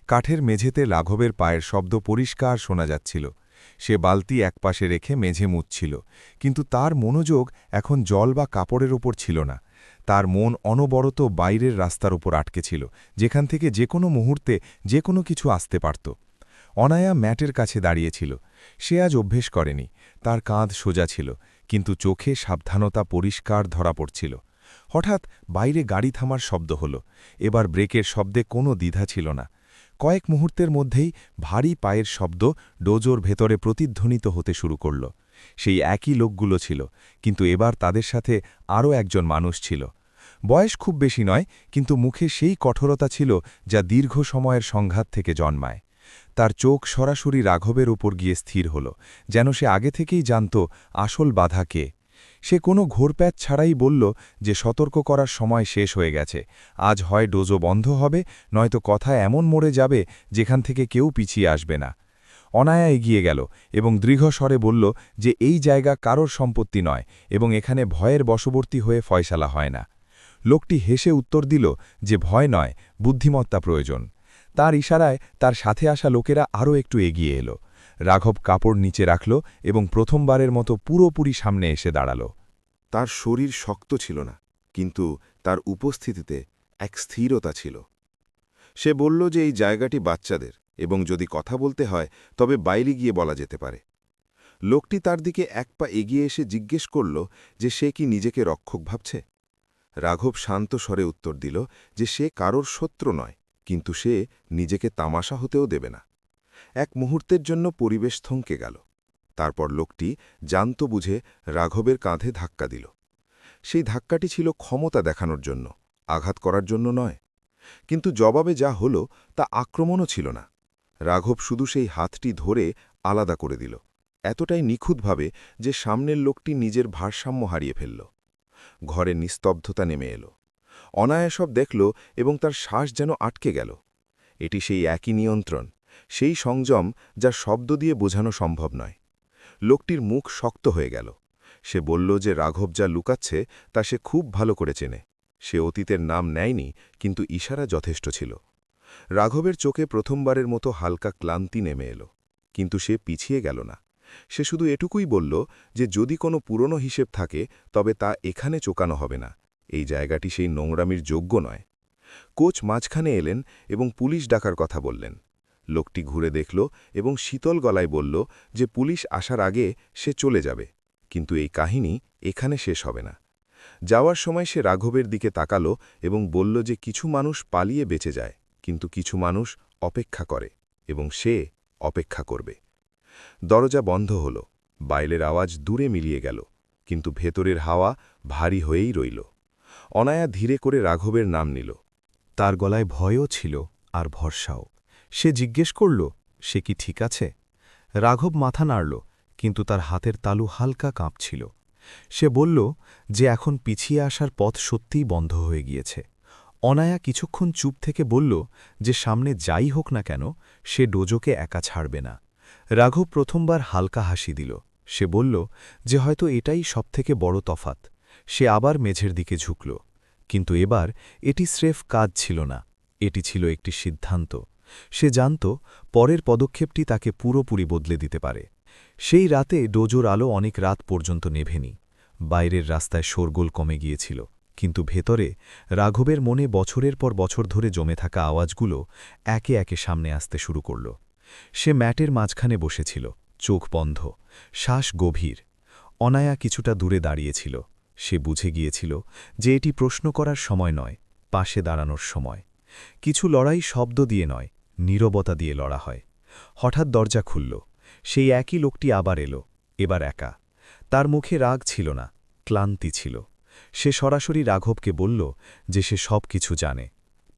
কাঠের মেঝেতে রাঘবের পায়ের শব্দ পরিষ্কার শোনা যাচ্ছিল। সে বালতি একপাশে রেখে মেঝে মুছছিল, কিন্তু তার মনোযোগ এখন জল বা কাপড়ের ওপর ছিল না। তার মন অনবরত বাইরের রাস্তার উপর আটকে ছিল, যেখান থেকে যে কোনো মুহূর্তে যে কোনো কিছু আসতে পারত। অনায়া ম্যাটের কাছে দাঁড়িয়েছিল। সে আজ অভ্যেস করেনি। তার কাঁধ সোজা ছিল, কিন্তু চোখে সাবধানতা পরিষ্কার ধরা পড়ছিল। হঠাৎ বাইরে গাড়ি থামার শব্দ হল। এবার ব্রেকের শব্দে কোনো দ্বিধা ছিল না। কয়েক মুহূর্তের মধ্যেই ভারী পায়ের শব্দ ডোজোর ভেতরে প্রতিধ্বনিত হতে শুরু করল। সেই একই লোকগুলো ছিল, কিন্তু এবার তাদের সাথে আরও একজন মানুষ ছিল। বয়স খুব বেশি নয়, কিন্তু মুখে সেই কঠোরতা ছিল যা দীর্ঘ সময়ের সংঘাত থেকে জন্মায়। তার চোখ সরাসরি রাঘবের উপর গিয়ে স্থির হল, যেন সে আগে থেকেই জানত আসল বাধা কে। সে কোনো ঘোরপ্যাচ ছাড়াই বলল যে সতর্ক করার সময় শেষ হয়ে গেছে, আজ হয় ডোজো বন্ধ হবে, নয়তো কথা এমন মোড়ে যাবে যেখান থেকে কেউ পিছিয়ে আসবে না। অনায়া এগিয়ে গেল এবং দৃঢ়স্বরে বলল যে এই জায়গা কারোর সম্পত্তি নয় এবং এখানে ভয়ের বশবর্তী হয়ে ফয়সালা হয় না। লোকটি হেসে উত্তর দিল যে ভয় নয়, বুদ্ধিমত্তা প্রয়োজন। তার ইশারায় তার সাথে আসা লোকেরা আরও একটু এগিয়ে এলো। রাঘব কাপড় নিচে রাখল এবং প্রথমবারের মতো পুরোপুরি সামনে এসে দাঁড়াল। তার শরীর শক্ত ছিল না, কিন্তু তার উপস্থিতিতে এক স্থিরতা ছিল। সে বলল যে এই জায়গাটি বাচ্চাদের এবং যদি কথা বলতে হয় তবে বাইরে গিয়ে বলা যেতে পারে। লোকটি তার দিকে এক পা এগিয়ে এসে জিজ্ঞেস করল যে সে কি নিজেকে রক্ষক ভাবছে। রাঘব শান্ত স্বরে উত্তর দিল যে সে কারোর শত্রু নয়, কিন্তু সে নিজেকে তামাশা হতেও দেবে না। এক মুহূর্তের জন্য পরিবেশ থমকে গেল। তারপর লোকটি জানত বুঝে রাঘবের কাঁধে ধাক্কা দিল। সেই ধাক্কাটি ছিল ক্ষমতা দেখানোর জন্য, আঘাত করার জন্য নয়। কিন্তু জবাবে যা হল তা আক্রমণও ছিল না। রাঘব শুধু সেই হাতটি ধরে আলাদা করে দিল, এতটাই নিখুঁতভাবে যে সামনের লোকটি নিজের ভারসাম্য হারিয়ে ফেলল। ঘরে নিস্তব্ধতা নেমে এলো। অনায়া সব দেখল এবং তার শ্বাস যেন আটকে গেল। এটি সেই একই নিয়ন্ত্রণ, সেই সংযম যা শব্দ দিয়ে বোঝানো সম্ভব নয়। লোকটির মুখ শক্ত হয়ে গেল। সে বলল যে রাঘব যা লুকাচ্ছে তা সে খুব ভালো করে চেনে। সে অতীতের নাম নেয়নি, কিন্তু ইশারা যথেষ্ট ছিল। রাঘবের চোখে প্রথমবারের মতো হালকা ক্লান্তি নেমে এলো, কিন্তু সে পিছিয়ে গেল না। সে শুধু এটুকুই বলল যে যদি কোনো পুরনো হিসেব থাকে তবে তা এখানে চোকানো হবে না। এই জায়গাটি সেই নোংরামির যোগ্য নয়। কোচ মাঝখানে এলেন এবং পুলিশ ডাকার কথা বললেন। লোকটি ঘুরে দেখল এবং শীতল গলায় বলল যে পুলিশ আসার আগে সে চলে যাবে, কিন্তু এই কাহিনী এখানে শেষ হবে না। যাওয়ার সময় সে রাঘবের দিকে তাকালো এবং বলল যে কিছু মানুষ পালিয়ে বেঁচে যায়, কিন্তু কিছু মানুষ অপেক্ষা করে এবং সে অপেক্ষা করবে। দরজা বন্ধ হল, বাইরের আওয়াজ দূরে মিলিয়ে গেল, কিন্তু ভেতরের হাওয়া ভারী হয়েই রইল। অনায়া ধীরে করে রাঘবের নাম নিল। তার গলায় ভয়ও ছিল আর ভরসাও। সে জিজ্ঞেস করল সে কি ঠিক আছে। রাঘব মাথা নাড়ল, কিন্তু তার হাতের তালু হালকা কাঁপছিল। সে বলল যে এখন পিছিয়ে আসার পথ সত্যিই বন্ধ হয়ে গিয়েছে। অনায়া কিছুক্ষণ চুপ থেকে বলল যে সামনে যাই হোক না কেন সে ডোজোকে একা ছাড়বে না। রাঘব প্রথমবার হালকা হাসি দিল। সে বলল যে হয়তো এটাই সবথেকে বড় তফাত। সে আবার মেঝের দিকে ঝুঁকল, কিন্তু এবার এটি স্রেফ কাজ ছিল না, এটি ছিল একটি সিদ্ধান্ত। সে জানত পরের পদক্ষেপটি তাকে পুরোপুরি বদলে দিতে পারে। সেই রাতে ডোজোর আলো অনেক রাত পর্যন্ত নেভেনি। বাইরের রাস্তায় শোরগোল কমে গিয়েছিল, কিন্তু ভেতরে রাঘবের মনে বছরের পর বছর ধরে জমে থাকা আওয়াজগুলো একে একে সামনে আসতে শুরু করল। সে ম্যাটের মাঝখানে বসেছিল, চোখ বন্ধ, শ্বাস গভীর। অনায়া কিছুটা দূরে দাঁড়িয়েছিল। সে বুঝে গিয়েছিল যে এটি প্রশ্ন করার সময় নয়, পাশে দাঁড়ানোর সময়। কিছু লড়াই শব্দ দিয়ে নয়, নীরবতা দিয়ে লড়া হয়। হঠাৎ দরজা খুলল। সেই একই লোকটি আবার এলো, এবার একা। তার মুখে রাগ ছিল না, ক্লান্তি ছিল। সে সরাসরি রাঘবকে বলল যে সে সব কিছু জানে,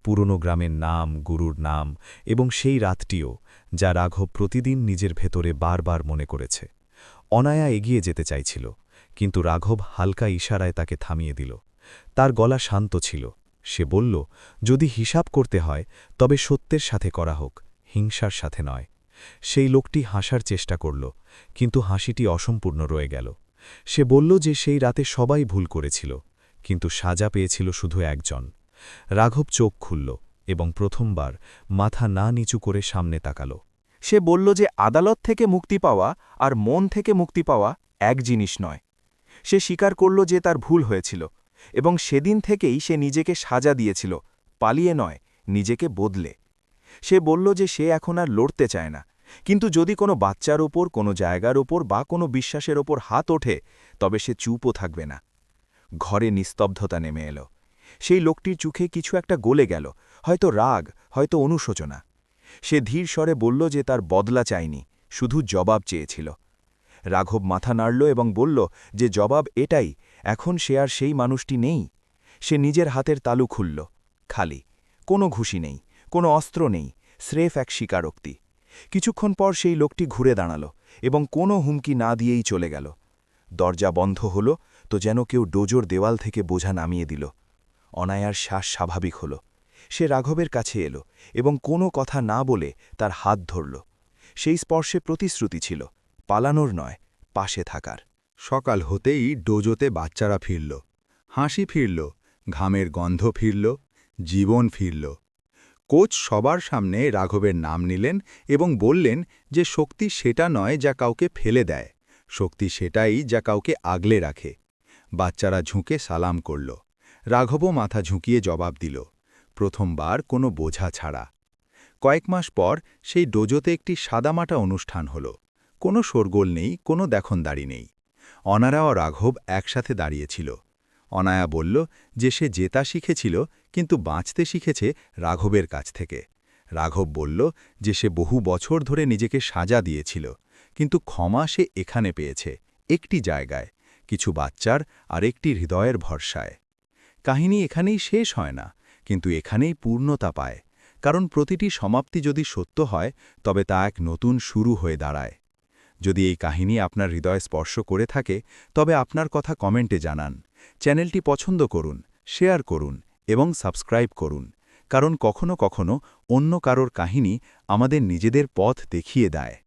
পুরনো গ্রামের নাম, গুরুর নাম এবং সেই রাতটিও, যা রাঘব প্রতিদিন নিজের ভেতরে বারবার মনে করেছে। অনায়া এগিয়ে যেতে চাইছিল, কিন্তু রাঘব হালকা ইশারায় তাকে থামিয়ে দিল। তার গলা শান্ত ছিল। সে বলল যদি হিসাব করতে হয় তবে সত্যের সাথে করা হোক, হিংসার সাথে নয়। সেই লোকটি হাসার চেষ্টা করল, কিন্তু হাসিটি অসম্পূর্ণ রয়ে গেল। সে বলল যে সেই রাতে সবাই ভুল করেছিল, কিন্তু সাজা পেয়েছিল শুধু একজন। রাঘব চোখ খুলল এবং প্রথমবার মাথা না নিচু করে সামনে তাকাল। সে বলল যে আদালত থেকে মুক্তি পাওয়া আর মন থেকে মুক্তি পাওয়া এক জিনিস নয়। সে স্বীকার করল যে তার ভুল হয়েছিল, এবং সেদিন থেকেই সে নিজেকে সাজা দিয়েছিল, পালিয়ে নয়, নিজেকে বদলে। সে বলল যে সে এখন আর লড়তে চায় না, কিন্তু যদি কোনো বাচ্চার ওপর, কোনো জায়গার ওপর বা কোনো বিশ্বাসের ওপর হাত ওঠে তবে সে চুপও থাকবে না। ঘরে নিস্তব্ধতা নেমে এলো। সেই লোকটির চোখে কিছু একটা গলে গেল, হয়তো রাগ, হয়তো অনুশোচনা। সে ধীর স্বরে বলল যে তার বদলা চায়নি, শুধু জবাব চেয়েছিল। রাঘব মাথা নাড়ল এবং বলল যে জবাব এটাই, এখন সে আর সেই মানুষটি নেই। সে নিজের হাতের তালু খুলল, খালি, কোনো ঘুষি নেই, কোনো অস্ত্র নেই, স্রেফ এক স্বীকারোক্তি। কিছুক্ষণ পর সেই লোকটি ঘুরে দাঁড়াল এবং কোনো হুমকি না দিয়েই চলে গেল। দরজা বন্ধ হল, তো যেন কেউ ডোজোর দেওয়াল থেকে বোঝা নামিয়ে দিল। অনায়ার শ্বাস স্বাভাবিক হল। সে রাঘবের কাছে এলো এবং কোনো কথা না বলে তার হাত ধরল। সেই স্পর্শে প্রতিশ্রুতি ছিল, পালানোর নয়, পাশে থাকার। সকাল হতেই ডোজোতে বাচ্চারা ফিরল, হাসি ফিরল, ঘামের গন্ধ ফিরল, জীবন ফিরল। কোচ সবার সামনে রাঘবের নাম নিলেন এবং বললেন যে শক্তি সেটা নয় যা কাউকে ফেলে দেয়, শক্তি সেটাই যা কাউকে আগলে রাখে। বাচ্চারা ঝুঁকে সালাম করল। রাঘবও মাথা ঝুঁকিয়ে জবাব দিল, প্রথমবার কোনো বোঝা ছাড়া। কয়েক মাস পর সেই ডোজোতে একটি সাদামাটা অনুষ্ঠান হল। কোনো শোরগোল নেই, কোনো দেখনদারি নেই। অনারা ও রাঘব একসাথে দাঁড়িয়েছিল। অনায়া বলল যে সে জেতা শিখেছিল, কিন্তু বাঁচতে শিখেছে রাঘবের কাছ থেকে। রাঘব বলল যে সে বহু বছর ধরে নিজেকে সাজা দিয়েছিল, কিন্তু ক্ষমা সে এখানে পেয়েছে, একটি জায়গায়, কিছু বাচ্চার আর একটি হৃদয়ের ভরসায়। কাহিনী এখানেই শেষ হয় না, কিন্তু এখানেই পূর্ণতা পায়, কারণ প্রতিটি সমাপ্তি যদি সত্য হয় তবে তা এক নতুন শুরু হয়ে দাঁড়ায়। যদি এই কাহিনী আপনার হৃদয় স্পর্শ করে থাকে তবে আপনার কথা কমেন্টে জানান। চ্যানেলটি পছন্দ করুন, শেয়ার করুন এবং সাবস্ক্রাইব করুন, কারণ কখনো কখনো অন্য কারোর কাহিনী আমাদের নিজেদের পথ দেখিয়ে দেয়।